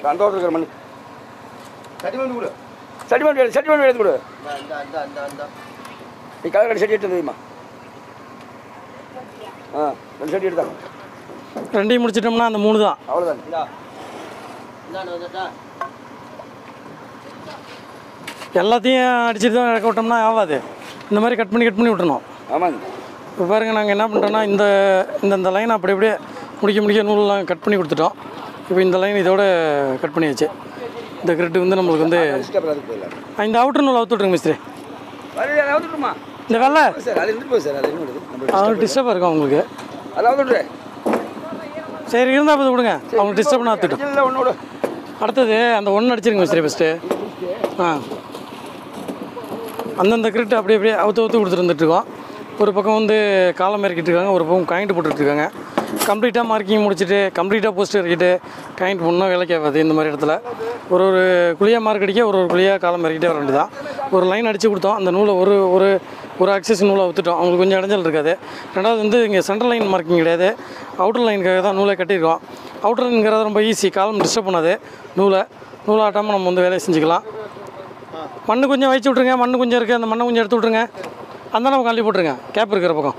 C: சந்தோஷம் இருக்கிற மணி சட்டிமணி கொடு. சட்டிமணி எடுத்து கொடு. நீ கலர் செடி எடுத்து தெரியுமா? 2 செடி எடுத்தாங்க.
A: 2ஐயும் முடிச்சிட்டோம்னா அந்த 3 தான்.
C: அவ்வளோதான்.
A: எல்லாத்தையும் அடிச்சுட்டு தான் இறக்க விட்டோம்னா ஆகாது. இந்த மாதிரி கட் பண்ணி விட்டுறணும்.
C: ஆமாங்க.
A: இப்போ பாருங்கள், நாங்கள் என்ன பண்ணுறோன்னா இந்த லைனை அப்படி அப்படியே முடிக்க நூலெலாம் கட் பண்ணி கொடுத்துட்டோம். இப்போ இந்த லைன் இதோட கட் பண்ணியாச்சு. இந்த கிரெட்டு வந்து நம்மளுக்கு வந்து இந்த அவுட்டர் நூல் அவுத்து விட்ருங்க மிஸ்திரி. இந்த வெள்ளை அவங்களுக்கு டிஸ்டர்பாக இருக்கும் அவங்களுக்கு. சரி இருந்தால் பார்த்து கொடுங்க, அவங்களுக்கு டிஸ்டர்ப் பண்ண அவுத்துட்டோம். அடுத்தது அந்த ஒன்று அடிச்சிருங்க மிஸ்திரி ஃபஸ்ட்டு. அந்தந்த கிரெட்டு அப்படியே அவுத்து கொடுத்துட்டு வந்துட்டுருக்கோம். ஒரு பக்கம் வந்து காலம் இறக்கிட்டு இருக்காங்க, ஒரு பக்கம் காயின்ட்டு போட்டுட்ருக்காங்க. கம்ப்ளீட்டாக மார்க்கிங் முடிச்சுட்டு கம்ப்ளீட்டாக போஸ்ட் இறக்கிட்டு காயின்ட் போடணும், வேலை கேட்காது. இந்த மாதிரி இடத்துல ஒரு குழியாக மார்க் அடிக்க ஒரு குழியாக காலம் இறக்கிட்டே வர வேண்டியதான். ஒரு லைன் அடித்து கொடுத்தோம். அந்த நூலை ஒரு ஆக்சஸ் நூலை அவுத்துட்டோம். அவங்களுக்கு கொஞ்சம் இடைஞ்சல் இருக்காது. ரெண்டாவது வந்து இங்கே சென்ட்ரல் லைன் மார்க்கிங் கிடையாது, அவுட்டர் லைனுக்காக தான் நூலை கட்டியிருக்கோம். அவுட்டர் லைனுங்கிறது ரொம்ப ஈஸி, காலம் டிஸ்டர்ப் பண்ணாது. நூலாட்டாமல் நம்ம வந்து வேலையை செஞ்சுக்கலாம். மண்ணு கொஞ்சம் வச்சு விட்ருங்க, மண்ணு கொஞ்சம் இருக்குது, அந்த மண்ணை கொஞ்சம் எடுத்து விட்ருங்க. அந்த நம்ம கள்ளி போட்டுருங்க, கேப் இருக்கிற பக்கம்.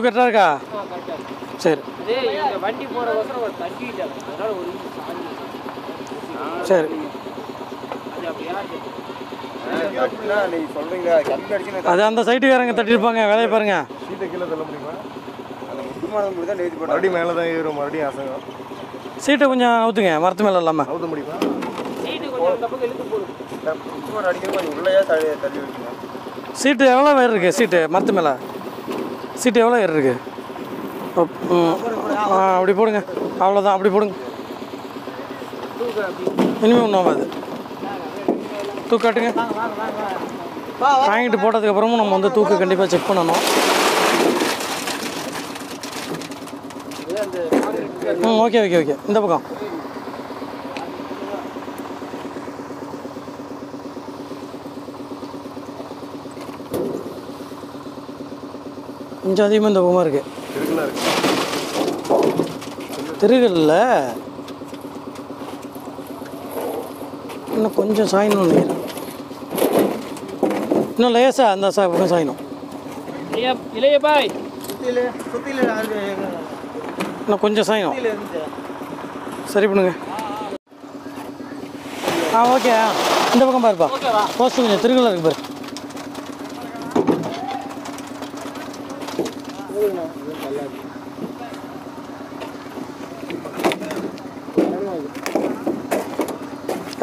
A: கரெக்டாக இருக்கா? சரி சரி. அது அந்த சைட்டுக்காரங்க தட்டிருப்பாங்க, வேலையை பாருங்க. சீட்டை கொஞ்சம் அவுத்துங்க, மரத்து மேலே இல்லாமல். சீட்டு எவ்வளோ வேறு இருக்குது? சீட்டு மரத்து மேலே சீட்டு எவ்வளோ ஏறு இருக்குது? அப்படி போடுங்க, அவ்வளோதான். அப்படி போடுங்க, இனிமேல் ஒன்றும் ஆகாது. காட்டுங்க. வாங்கிட்டு போட்டதுக்கப்புறமும் நம்ம வந்து தூக்கு கண்டிப்பாக செக் பண்ணணும். ஓகே. இந்த பக்கம் கொஞ்சம் அதிகமாக இந்த பக்கமாக இருக்குது. திருகல்ல இன்னும் கொஞ்சம் சாயணும் நினைக்கிறேன். இன்னும் லேசா அந்த பக்கம் சாயணும். இன்னும் கொஞ்சம் சாயணும். சரி பண்ணுங்க. ஓகே. இந்த பக்கம் பாருப்பா, போஸ்ட் கொஞ்சம் திருகலாக இருக்கு பாரு.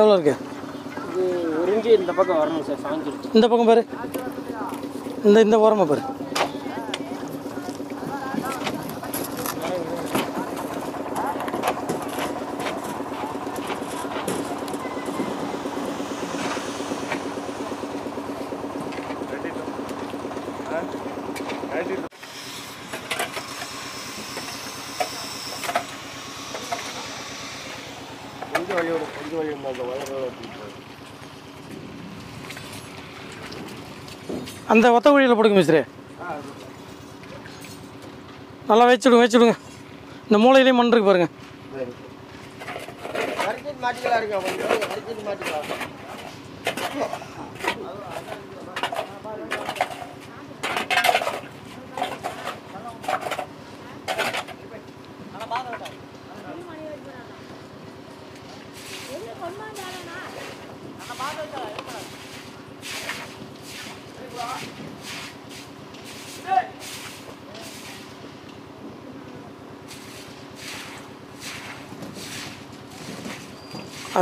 A: எவ்வளோ இருக்கு?
E: ஒரு இன்ச்சு இந்த பக்கம் வரணும் சார், சாஞ்சிருச்சு.
A: இந்த பக்கம் பாரு, இந்த ஓரமாக பாரு. அந்த ஒத்த குழியில் போடுங்க மிஸ்ரே. நல்லா வச்சுடுங்க. இந்த மூளையிலேயும் மண் இருக்கு பாருங்க.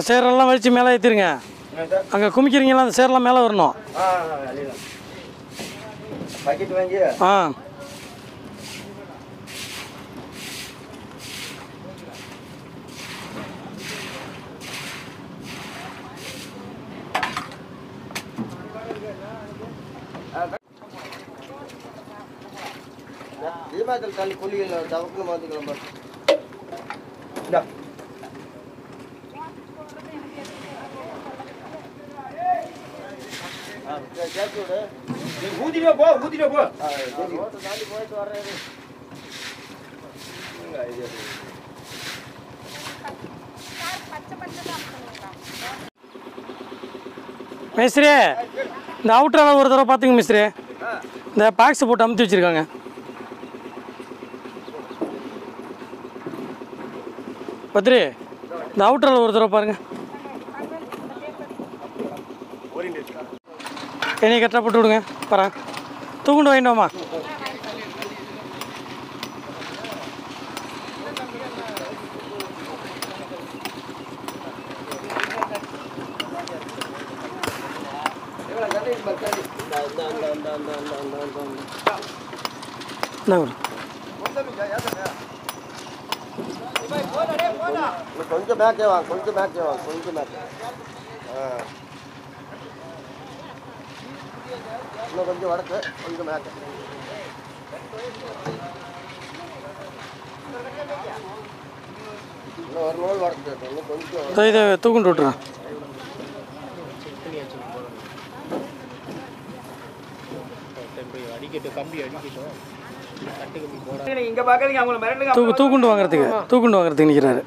A: சேரெல்லாம் வலிச்சு மேலே ஏற்றிருங்க. அங்கே குமிக்கிறீங்களா, அந்த சேரெல்லாம் மேலே வரணும்.
B: தள்ளி புள்ளிகள் தவக்குன்னு மாற்றிக்கலாம்.
C: ஊத்திட்டு போ.
B: போயிட்டு வர்றது
A: மிஸ்திரி, இந்த அவுட்டர் ஒரு தடவை பார்த்துங்க மிஸ்திரி. இந்த பாக்ஸ் போட்டு அமுத்தி வச்சுருக்காங்க. பத்ரி இந்த அவுட்டரில் ஒரு தடவை பாருங்கள். என்னையை கரெக்டாக போட்டு விடுங்க. பாரு தூக்குண்டு வாங்கிட்டோமா.
C: கொஞ்சம் பேக்கே வாங்க, கொஞ்சம் பேக்கே வாங்க, கொஞ்சம் பேக்கே. இன்னும் கொஞ்சம் வடக்கு, கொஞ்சம் பேக்கு. இன்னும் ஒரு நாள் வடக்கு, இன்னும் கொஞ்சம்.
A: இதை தூக்குண்டு விட்டுறேன். தூக்குண்டு வாங்குறதுக்கு நிற்கிறாரு.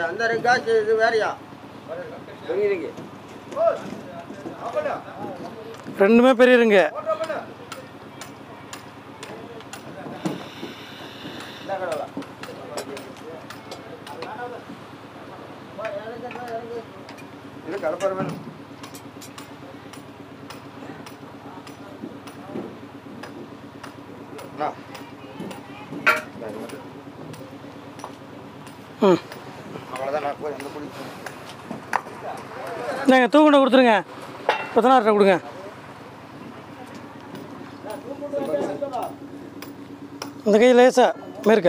C: அந்த ரெங்காச்சு இது வேறையா?
A: ரெண்டுமே பெரியருங்க.
C: இது கடப்பறவன் அவ்வளோதான். நான் போய் அந்த குடி
A: நீங்கள் தூக்குண்டை கொடுத்துருங்க. 16 கொடுங்க. இந்த கை லேசா மேற்க.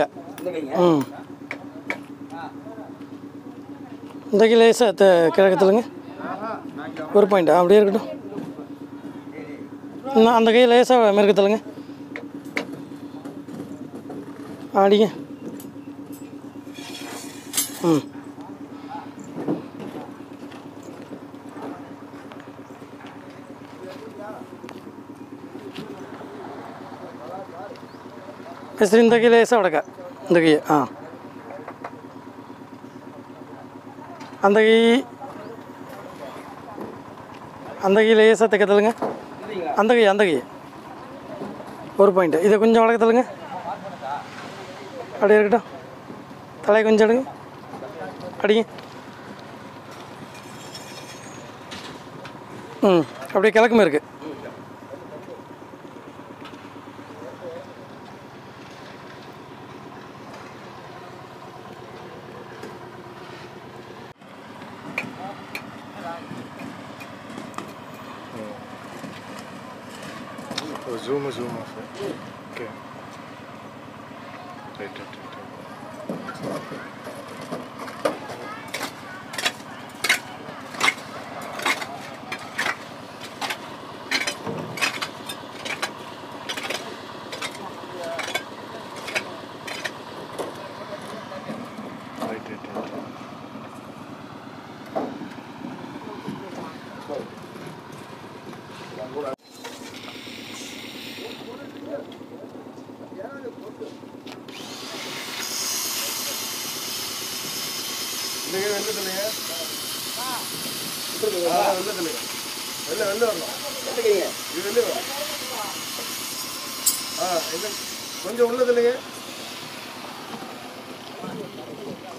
A: இந்த கை லேசா கிழக்கத்துலங்க ஒரு பாயிண்ட் அப்படியே இருக்கட்டும். அந்த கை லேசாக மேற்கத்துலங்க அடிங்க. சரி இந்த கை லேசாக வடக்க. இந்த கை அந்த கை லேசாக தைக்கத்தலுங்க. அந்த கை ஒரு பாயிண்ட்டு. இதை கொஞ்சம் வளர்க்கத்தலுங்க. அப்படியே இருக்கட்டும். தலையை கொஞ்சம் எடுங்க. அடிங்க. அப்படியே கிழக்குமே இருக்குது.
F: Zoom off. Okay. Right. கொஞ்சம் உள்ளது இல்லைங்க.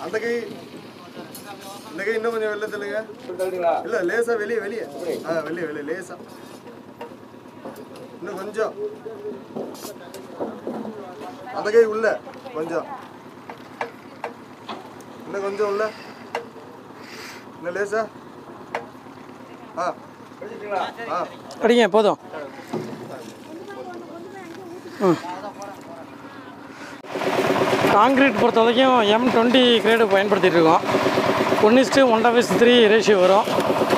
F: அந்த கை இந்த கை இன்னும் கொஞ்சம் வெள்ளது இல்லைங்க. இல்லை லேசா வெளியே வெளியே லேசா இன்னும் கொஞ்சம். அந்த கை உள்ள கொஞ்சம், இன்னும் கொஞ்சம் உள்ள, இன்னும் லேசா.
A: அடிங்க போதும். காங்கிரீட் பொறுத்த வரைக்கும் M20 கிரேடு பயன்படுத்திகிட்டு இருக்கோம். 1:1:3 ரேஷியோ வரும்.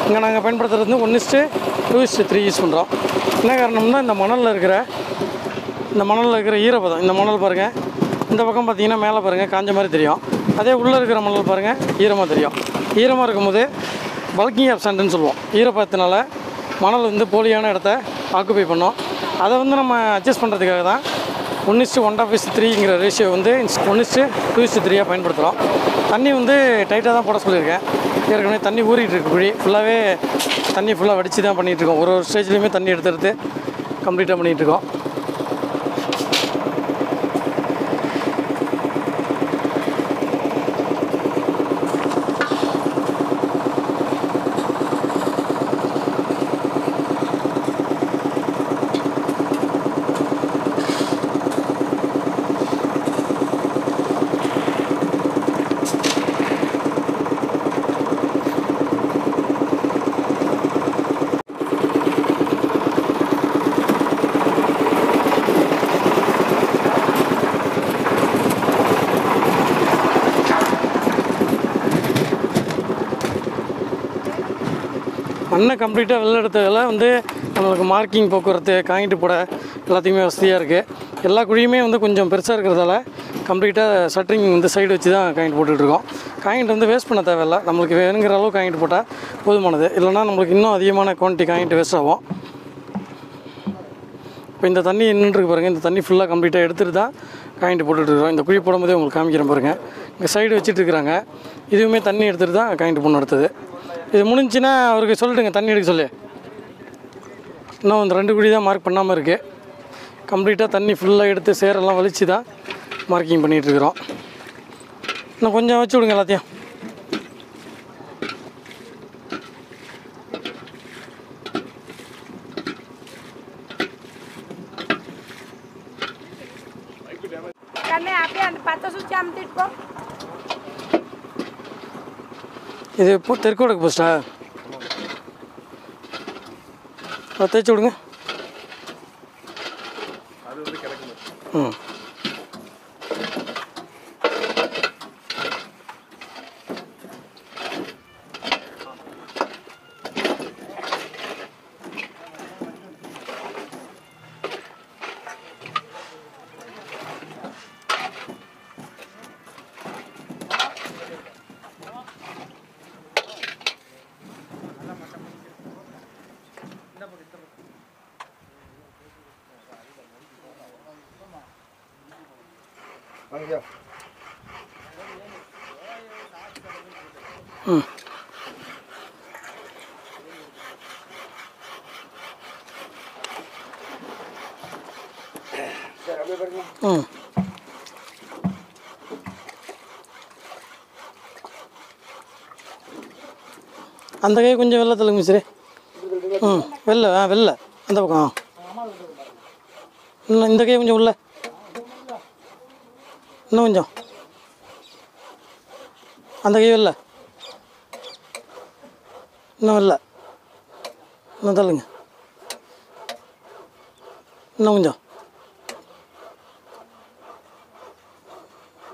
A: இங்கே நாங்கள் பயன்படுத்துறது வந்து 1:2:3 யூஸ் பண்ணுறோம். என்ன காரணம்னா இந்த மணலில் இருக்கிற ஈரப்பதம். இந்த மணல் பாருங்கள், இந்த பக்கம் பார்த்தீங்கன்னா மேலே பாருங்கள் காஞ்ச மாதிரி தெரியும். அதே உள்ளே இருக்கிற மணல் பாருங்கள் ஈரமாக தெரியும். ஈரமாக இருக்கும்போது பல்கிங் ஆப்சண்ட்னு சொல்லுவோம். ஈரப்பதத்தினால மணல் வந்து போலியான இடத்த ஆக்குப்பை பண்ணோம். அதை வந்து நம்ம அட்ஜஸ்ட் பண்ணுறதுக்காக தான் 1:1:3ங்கிற ரேஷியோ வந்து 1:2:3 பயன்படுத்துகிறோம். தண்ணி வந்து டைட்டாக தான் போட சொல்லியிருக்கேன். ஏற்கனவே தண்ணி ஊறிட்டு இருக்கு. குழி ஃபுல்லாகவே தண்ணி வடித்து தான் பண்ணிகிட்ருக்கோம். ஒரு ஸ்டேஜ்லேயுமே தண்ணி எடுத்து கம்ப்ளீட்டாக பண்ணிகிட்ருக்கோம். மண்ணை கம்ப்ளீட்டாக வெளில எடுத்ததில் வந்து நம்மளுக்கு மார்க்கிங் போக்குவரத்து காங்கிட்டு போட எல்லாத்துக்குமே வசதியாக இருக்குது. எல்லா குழியுமே வந்து கொஞ்சம் பெருசாக இருக்கிறதால கம்ப்ளீட்டாக ஷட்டரிங் இந்த சைடு வச்சு தான் காங்கிட்டு போட்டுட்ருக்கோம். காங்கிட்டு வந்து வேஸ்ட் பண்ண தேவையில்லை, நம்மளுக்கு வேணுங்கிற அளவு காங்கிட்டு போட்டால் போதுமானது. இல்லைனா நம்மளுக்கு இன்னும் அதிகமான குவான்டிட்டி காங்கிட்டு வேஸ்ட் ஆகும். இப்போ இந்த தண்ணி நின்றுருக்கு பாருங்கள், இந்த தண்ணி ஃபுல்லாக கம்ப்ளீட்டாக எடுத்துகிட்டு தான் காங்கிட்டு போட்டுட்ருக்கோம். இந்த குழி போடும்போதே உங்களுக்கு காமிக்கிறேன் பாருங்கள், இங்கே சைடு வச்சுட்ருக்குறாங்க. இதுவுமே தண்ணி எடுத்துகிட்டு தான் காங்கிட்டு போடணும். அடுத்தது இது முடிஞ்சுன்னா அவருக்கு சொல்லிட்டுங்க தண்ணி எடுக்க சொல்லி. இன்னும் இந்த 2 குழி தான் மார்க் பண்ணாமல் இருக்குது. கம்ப்ளீட்டாக தண்ணி ஃபுல்லாக எடுத்து சேரெல்லாம் வலிச்சு தான் மார்க்கிங் பண்ணிகிட்ருக்குறோம். இன்னும் கொஞ்சம் வச்சு விடுங்க எல்லாத்தையும்.
D: கண்ணே அப்படியே அந்த பச்சை சுவிட்ச் அமுத்திட்டு போ.
A: இது இப்போ தெற்கோடக்கு போஸ்டா தேய்ச்சி விடுங்க. ம்
F: வாங்கய்யா.
A: ம் ம் அந்த கை கொஞ்சம் வெளில தள்ளுங்க மிஸ்ரே. ம் வெளில வெளில அந்த பக்கம். இன்னும் இந்த கை கொஞ்சம் உள்ள, இன்னும் கொஞ்சம் அந்த கை வெளில, இன்னும் வெளில, இன்னும் தள்ளுங்க, இன்னும் கொஞ்சம்,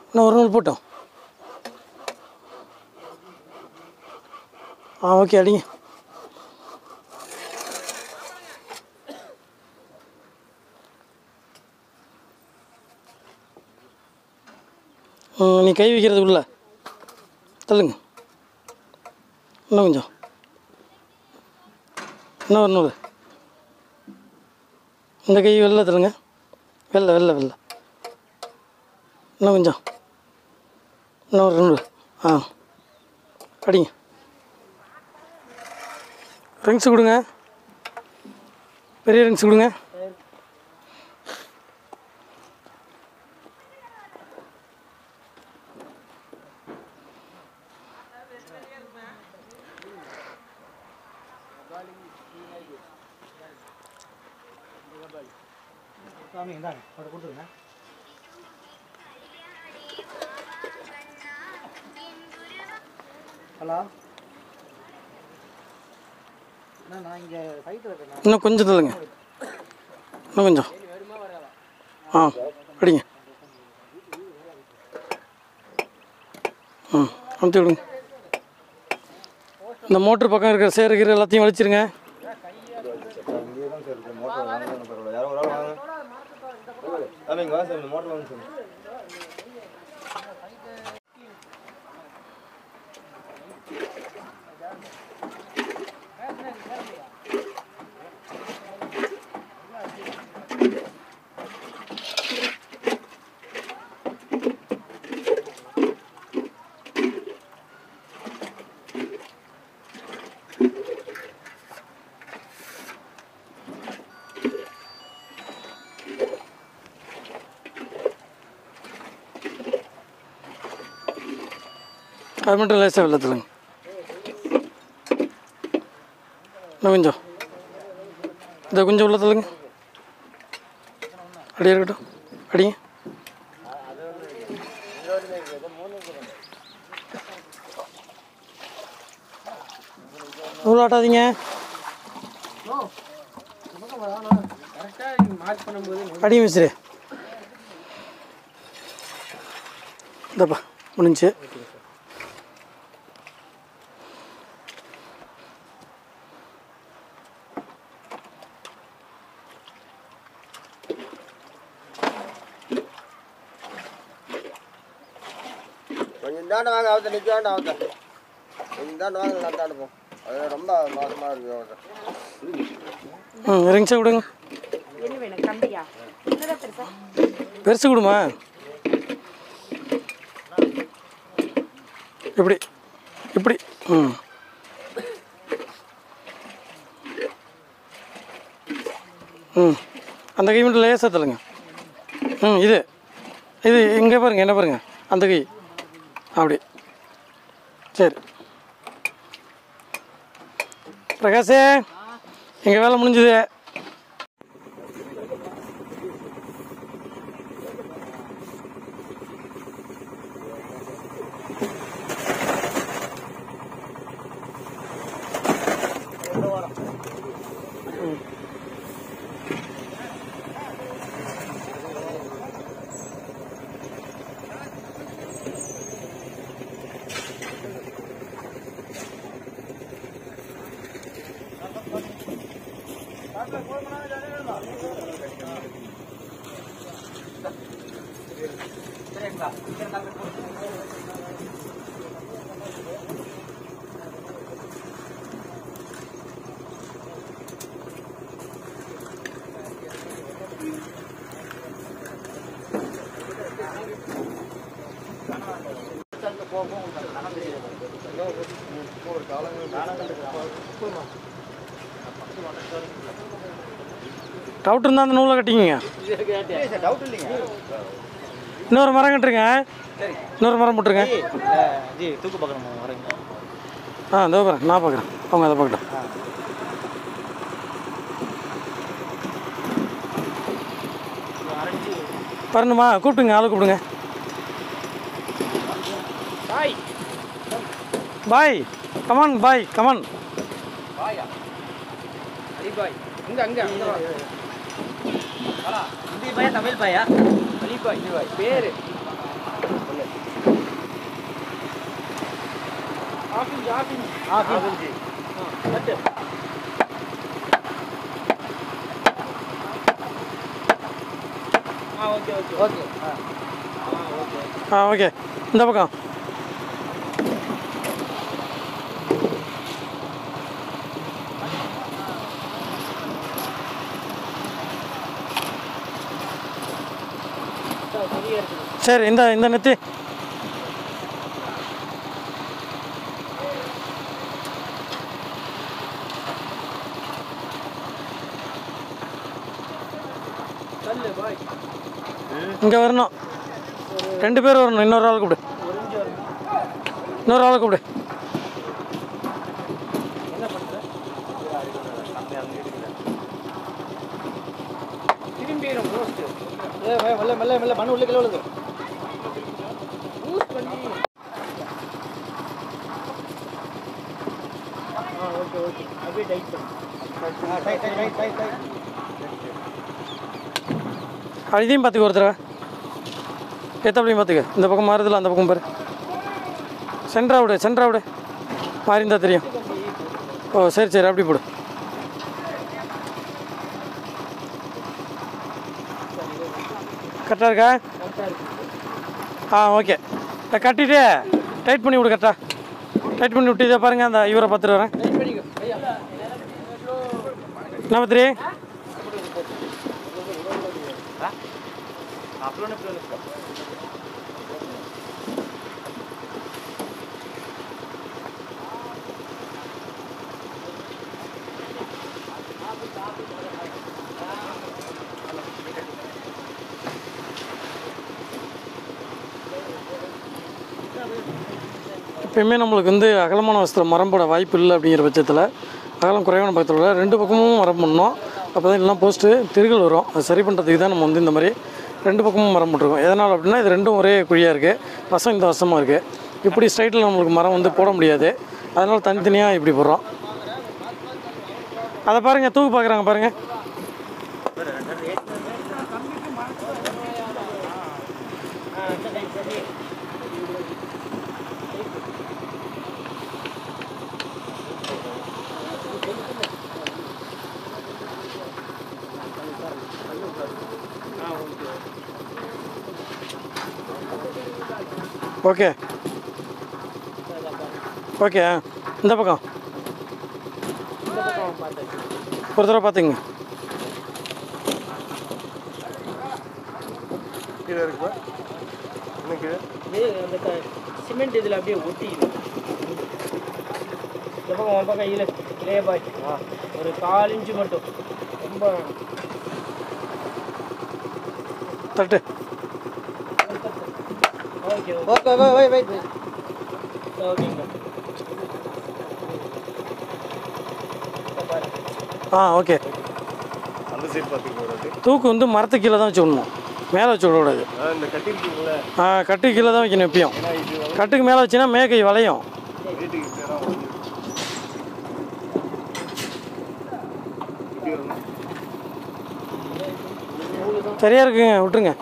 A: இன்னும் ஒரு நூல் போட்டோம். ஓகே அடிங்க. நீ கை வைக்கிறது உள்ள தள்ளுங்க, இன்னும் கொஞ்சம், இன்னும் ஒரு நூறு, இந்த கை வெளில தள்ளுங்க, வெளில வெளில வெளில, இன்னும் கொஞ்சம், இன்னும் ஒரு நூறு. அடிங்க. ரிங்ஸ் கொடுங்க, பெரிய ரிங்ஸ் கொடுங்க.
B: சாமி இந்தாங்க அதை கொடுத்துருங்க. ஹலோ அண்ணா, நான் இங்கே சைட்டில் இருக்கேன்.
A: இன்னும் கொஞ்சம் தள்ளுங்க, இன்னும் கொஞ்சம். அடிங்க. அமுத்தி விடுங்க. இந்த மோட்ரு பக்கம் இருக்கிற சேருகிற எல்லாத்தையும் வலிச்சிருங்க.
F: இங்கே தான் சார் இருக்கு. மோட்டர் வாங்கினா பரவாயில்ல. யாரோ ஒரு ஆள் வாங்க. இங்கே வா சார், இந்த மோட்டர் வாங்க சார்.
A: அது மட்டும் லேசாக வெளில தள்ளுங்க, இன்னும் கொஞ்சம், இதை கொஞ்சம் உள்ள தள்ளுங்க. அப்படியே இருக்கட்டும், அடிங்க. நூலாட்டாதீங்க. அடி மிஸ்ரே. இந்தப்பா முடிஞ்சு.
C: இந்தாண்டு வாங்க அவத்த நிற்க வேண்டாம் அவத்த இந்தாண்டு வாங்க நந்தாண்டு போ அது ரொம்ப மோசமாக இருக்குது அவத்த
A: இருங்க சார் விடுங்க
D: என்ன வேணும் கம்பியா என்னதான் பெருசா
A: பெருசு கொடுமா இப்படி இப்படி அந்த கை மட்டும் லேசாக தள்ளுங்க இது இது இங்கே பாருங்கள் என்ன பாருங்கள் அந்த கை அப்படி சரி பிரகாஷே எங்கள் வேலை முடிஞ்சுது டவுட் இருந்தால் அந்த நூலை கட்டிங்க
B: டவுட் இல்லைங்க
A: இன்னொரு மரம் கட்டுருங்க இன்னொரு மரம் போட்டுருங்க
B: ஜி தூக்கு பார்க்கணும் வரீங்க
A: இதோ பார்க்குறேன் நான் பார்க்குறேன் அவங்க அதை பார்க்கட்டும் வரணுமா கூப்பிட்டுங்க ஆளை கூப்பிடுங்க பாய் கமான் பாய் கமான்
E: இங்க அங்க
B: ஹிந்தி பாயா தமிழ் பாயா
E: அலிபாய் பேரு
B: ஆஃபின் ஜி
E: ஓகே ஓகே
B: ஓகே
A: ஓகே இந்த பக்கம் சரி இந்த நெத்தி இங்கே வரணும் 2 பேர் வரணும் இன்னொரு ஆள் கூப்பிடு இன்னொரு ஆளை கூப்பிடு
E: திரும்பிடும் ரோஸ்ட்
B: மெல்ல மெல்ல மெல்ல மண்ணு உள்ள கிலோ விழுது
E: யூஸ் பண்ணி ஓகே ஓகே அப்படியே டைட் பண்ணு
B: டைட் டைட் டைட் டைட்
A: இதையும் பார்த்துக்க ஒரு தடவை எத்தப்படியும் பார்த்துக்க இந்த பக்கம் மாறுதில்ல அந்த பக்கம் பாரு சென்ட்ரா விடு மாறி இருந்தால் தெரியும் ஓ சரி அப்படி போடு கரெக்டாக இருக்கா ஓகே கட்டிட்டு டைட் பண்ணி விடு கரெக்டாக டைட் பண்ணி விட்டு இதை பாருங்கள் அந்த இவரை பார்த்துட்டு வரேன் என்ன பத்திரி எப்பயுமே நம்மளுக்கு வந்து அகலமான வசத்தில் மரம் போட வாய்ப்பு இல்லை அப்படிங்கிற பட்சத்தில் அகலம் குறைவான பக்கத்தில் 2 பக்கமும் மரம் பண்ணோம் அப்போ தான் இல்லைனா போஸ்ட்டு திருகல் வரும் அது சரி பண்ணுறதுக்கு தான் நம்ம வந்து இந்த மாதிரி 2 பக்கமும் மரம் போட்டிருக்கோம் எதனால் அப்படின்னா இது ரெண்டும் ஒரே குழியாக இருக்குது வசம் இந்த வசமாக இருக்குது இப்படி ஸ்ட்ரைட்டில் நம்மளுக்கு மரம் வந்து போட முடியாது அதனால் தனித்தனியாக இப்படி போடுறோம் அதை பாருங்கள் தூக்கு பார்க்குறாங்க பாருங்கள் ஓகே ஓகே இந்த பக்கம்
E: இந்த பக்கம் பார்த்தாச்சு.
A: ஒரு தடவை பார்த்துங்க.
F: கீழே இருக்குப்பா இன்னும் கீழே
E: இது அந்த சிமெண்ட் இதில் அப்படியே ஒட்டிக்குது. இந்த பக்கம் உன் பக்கம் இல்லையே பாய். ஒரு 4 இன்ச்சு மட்டும் ரொம்ப
A: தட்டு.
E: ஓகே
B: ஓகே வெயிட்
E: ஓகேங்க.
A: ஓகே.
F: அந்த சைடு பார்த்துக்க ஒரு வாட்டி.
A: தூக்கு வந்து மரத்துக்கு கீழே தான் வச்சு விடணும், மேலே வச்சு விடக்கூடாது.
F: இந்த கட்டிருக்கீங்களா
A: கட்டுக்கு கீழே தான் வைக்கணும் எப்பயும். கட்டுக்கு மேலே வச்சுன்னா மேக்கை வளையும்.
F: வீட்டுக்கு நேரம் வந்து
A: சரியாக இருக்குங்க, விட்டுருங்க.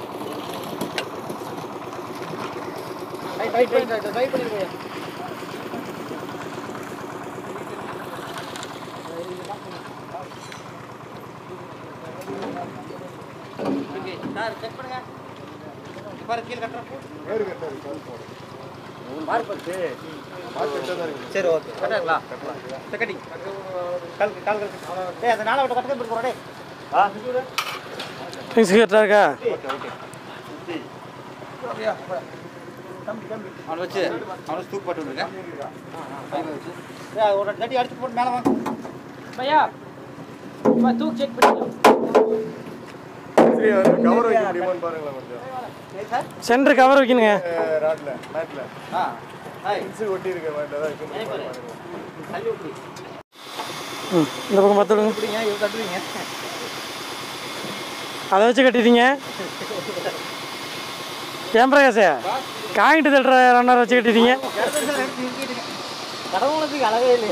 B: ட்ரை பண்ணிருக்கேன். சார் செக் பண்ணுங்க. பாரு கீழ கட்டறப்போ
F: வேறு கட்டாரு கால் போடு.
B: மார்க் பத்து.
F: மார்க் கட்டா தான் இருக்கு.
B: சரி ஓகே கட்டறங்களா? செகண்டிங். கால் டேய் அந்த நாளை விட்டு கட்டவே போறடே.
A: ஃபிக்ஸ் கரெக்டாக இருக்கா?
B: அவன் வச்சு தூக்கு போட்டு விடுங்க. டேய் ஒரு தட்டி அடிச்சு போட்டு மேல வாங்க.
E: பையா தூக்கு செக் பண்ணிக்கலாம்.
F: சரி கவர் வைக்க முடியுமான்னு பாருங்களா கொஞ்சம்.
B: சரி சார்.
A: சென்டர் கவர் வைக்கணுங்க.
F: ராட்ல மேட்ல
B: ஹாய்.
F: இன்சு ஒட்டி இருக்க மேட்ல தான் வைக்க முடியும் பாருங்க.
B: தள்ளி விட்டு.
A: இந்த பக்கம் பார்த்து விடுங்க.
B: எப்படிங்க இவ கட்டுவீங்க?
A: அதை வச்சு கட்டிட்டீங்க. ஏன் பிரகாசே காயிட்டு தட்டுற ரன்னர் வச்சு கட்டிட்டீங்க.
B: கடவுளுக்கு அழகே இல்லை.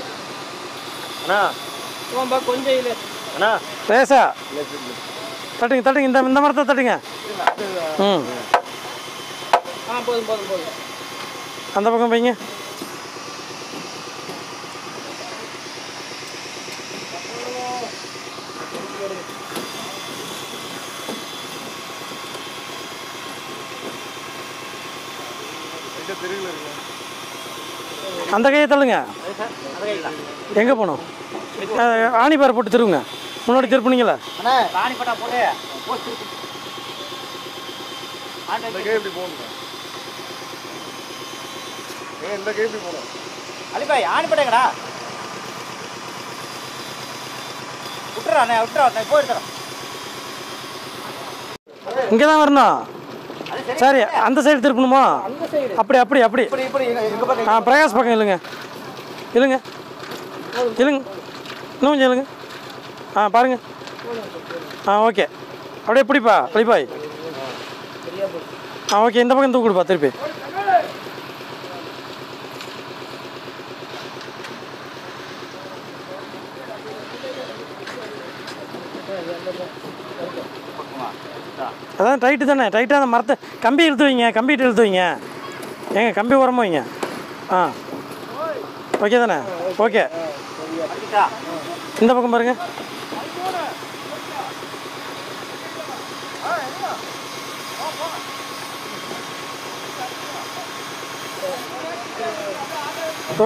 C: அண்ணா
E: சும்மா கொஞ்சம் இல்லை.
C: அண்ணா
A: பிரகாசா தட்டுங்க தட்டுங்க, இந்த மரத்தை தட்டுங்க.
E: போதும்.
A: அந்த பக்கம் போய்ங்க.
F: தெரியல இருக்கு.
A: அந்த கையை தள்ளுங்க. எங்கே போகணும்? ஆணி பாறை போட்டு திருவுங்க. முன்னாடி திருப்புனீங்களா?
B: அண்ணா ராணி பட்டா போடு. போஸ்ட் இருக்கு.
F: இந்த கை எப்படி போகணும்? இந்த கை எப்படி போகணும்?
B: அலிபாய் ஆணி பட்டேங்கடா. விட்டுறா நான் போயிடுறேன்.
A: இங்கே தான் வரணும். சரி அந்த சைடு திருப்பணுமா? அப்படி
B: இப்படி எங்க பக்கம்
A: பிரகாஷ் பக்கம் இல்லைங்க. இல்லைங்க இன்னும் கொஞ்சம் இல்லைங்க. பாருங்க. ஓகே அப்படியே பிடிப்பா பிடிப்பாய். ஓகே இந்த பக்கம் தூக்கு கொடுப்பா திருப்பி. அதான் டைட்டு தானே. டைட்டாக அந்த மரத்தை கம்பி இழுத்து வைங்க. கம்பிகிட்ட இழுத்து வைங்க. ஏங்க கம்பி உரமா வைங்க. ஓகே தானே? ஓகே இந்த பக்கம் பாருங்க.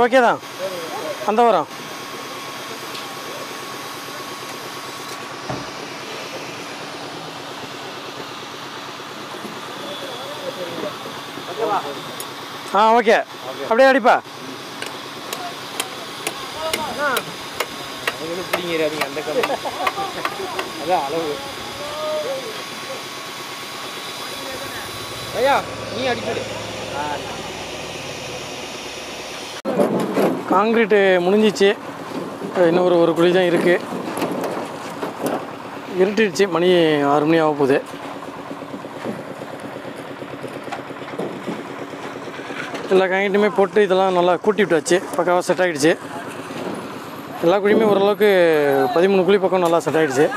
A: ஓகே தான் அந்த வரோம். ஓகே அப்படியே அடிப்பா.
E: அவங்களும் பிடிங்கிறாதீங்க அந்த கம்பி. அதான் அளவு. ஐயா நீ அடிச்சுடு.
A: காங்கிரீட்டு முடிஞ்சிச்சு. இன்னும் ஒரு குழி தான் இருக்குது. இருட்டிடுச்சு. மணி 6 மணி ஆக போகுது. எல்லா காங்கிரீட்டுமே போட்டு இதெல்லாம் நல்லா கூட்டி விட்டாச்சு. பக்காவாக செட் ஆகிடுச்சு. எல்லா குழியுமே ஓரளவுக்கு 13 குழி பக்கம் நல்லா செட் ஆகிடுச்சு.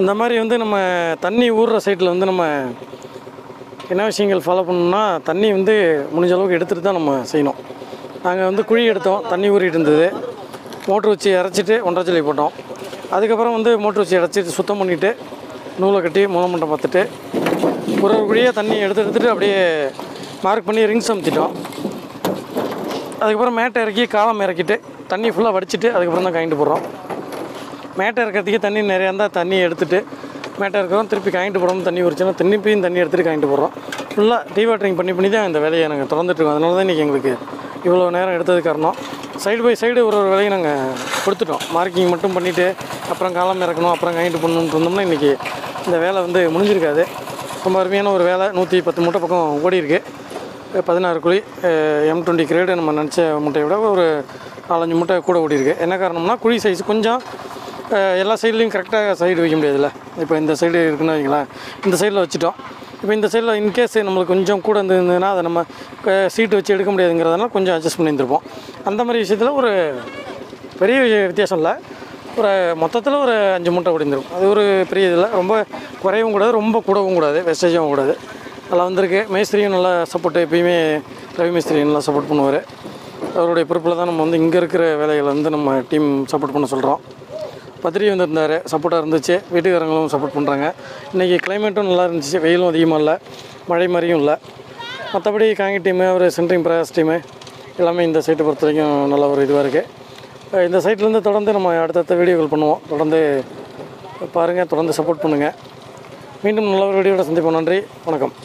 A: இந்த மாதிரி வந்து நம்ம தண்ணி ஊறுற சைட்டில் வந்து நம்ம என்ன விஷயங்கள் ஃபாலோ பண்ணணும்னா, தண்ணி வந்து முடிஞ்ச அளவுக்கு எடுத்துகிட்டு தான் நம்ம செய்யணும். நாங்கள் வந்து குழி எடுத்தோம், தண்ணி ஊறிட்டு இருந்தது. மோட்ரு வச்சு இறச்சிட்டு 1.5 ஜல்லி போட்டோம். அதுக்கப்புறம் வந்து மோட்ரு வச்சு இறச்சிட்டு சுத்தம் பண்ணிவிட்டு நூலை கட்டி மூலமண்டம் பார்த்துட்டு ஒரு குழியாக தண்ணி எடுத்துகிட்டு அப்படியே மார்க் பண்ணி ரிங்ஸ் அமுத்திட்டோம். அதுக்கப்புறம் மேட்டை இறக்கி காலம் இறக்கிட்டு தண்ணி ஃபுல்லாக வடிச்சிட்டு அதுக்கப்புறம் தான் காயின்ட்டு போடுறோம். மேட்டை இறக்கிறதுக்கே தண்ணி நிறையா இருந்தால் தண்ணி எடுத்துகிட்டு மேட்டை இருக்கிறோம். திருப்பி காயின்ட்டு போடாமல் தண்ணி உரிச்சுன்னா தண்ணி எடுத்துகிட்டு காயின்ட்டு போடுறோம். ஃபுல்லாக டீவாட்டரிங் பண்ணி தான் இந்த வேலையை நாங்கள் திறந்துட்டுருக்கோம். அதனால தான் இன்றைக்கி எங்களுக்கு இவ்வளோ நேரம் எடுத்தது காரணம். சைடு பை சைடு ஒரு வேலையை நாங்கள் கொடுத்துட்டோம். மார்க்கிங் மட்டும் பண்ணிவிட்டு அப்புறம் காலம் இறக்கணும் அப்புறம் காயின்ட்டு பண்ணணுன்ட்டு இருந்தோம்னா இன்றைக்கி இந்த வேலை வந்து முடிஞ்சிருக்காது. ரொம்ப அருமையான ஒரு வேலை. 110 மூட்டை பக்கம் ஓடி இருக்குது. 16 குழி M20 கிரேடு நம்ம நினச்ச முட்டையை விட ஒரு 4-5 மூட்டை கூட ஓடி இருக்குது. என்ன காரணம்னா குழி சைஸ் கொஞ்சம் எல்லா சைட்லேயும் கரெக்டாக சைடு வைக்க முடியாதுல்ல. இப்போ இந்த சைடு இருக்குன்னு வைங்களேன், இந்த சைடில் வச்சுட்டோம். இப்போ இந்த சைடில் இன்கேஸ் நம்மளுக்கு கொஞ்சம் கூட இருந்ததுன்னா அதை நம்ம சீட்டு வச்சு எடுக்க முடியாதுங்கிறதுனால கொஞ்சம் அட்ஜஸ்ட் பண்ணியிருந்திருப்போம். அந்த மாதிரி விஷயத்தில் ஒரு பெரிய வித்தியாசம் இல்லை. ஒரு மொத்தத்தில் ஒரு 5 மூட்டை ஓடிந்துருக்கும். அது ஒரு பெரிய இதில் ரொம்ப குறையவும் கூடாது, ரொம்ப கூடவும் கூடாது, வெஸ்டேஜாகவும் கூடாது. நல்லா வந்திருக்கு. மேஸ்திரியும் நல்லா சப்போர்ட்டு, எப்பயுமே ரவி மேஸ்திரி நல்லா சப்போர்ட் பண்ணுவார். அவருடைய பொறுப்பில் தான் நம்ம வந்து இங்கே இருக்கிற வேலைகளை வந்து நம்ம டீம் சப்போர்ட் பண்ண சொல்கிறோம். பத்திரிகை வந்திருந்தார், சப்போர்ட்டாக இருந்துச்சு. வீட்டுக்காரங்களும் சப்போர்ட் பண்ணுறாங்க. இன்றைக்கி கிளைமேட்டும் நல்லா இருந்துச்சு. வெயிலும் அதிகமாக இல்லை, மழை மாதிரியும் இல்லை. மற்றபடி காங்கி டீமு ஒரு சென்ட்ரிங் பிரகாஷ் டீமு எல்லாமே இந்த சைட்டை பொறுத்த வரைக்கும் நல்ல ஒரு இதுவாக இருக்குது. இந்த சைட்லேருந்து தொடர்ந்து நம்ம அடுத்தடுத்த வீடியோக்கள் பண்ணுவோம். தொடர்ந்து பாருங்கள், தொடர்ந்து சப்போர்ட் பண்ணுங்கள். மீண்டும் நல்ல ஒரு வீடியோட சந்திப்போம். நன்றி, வணக்கம்.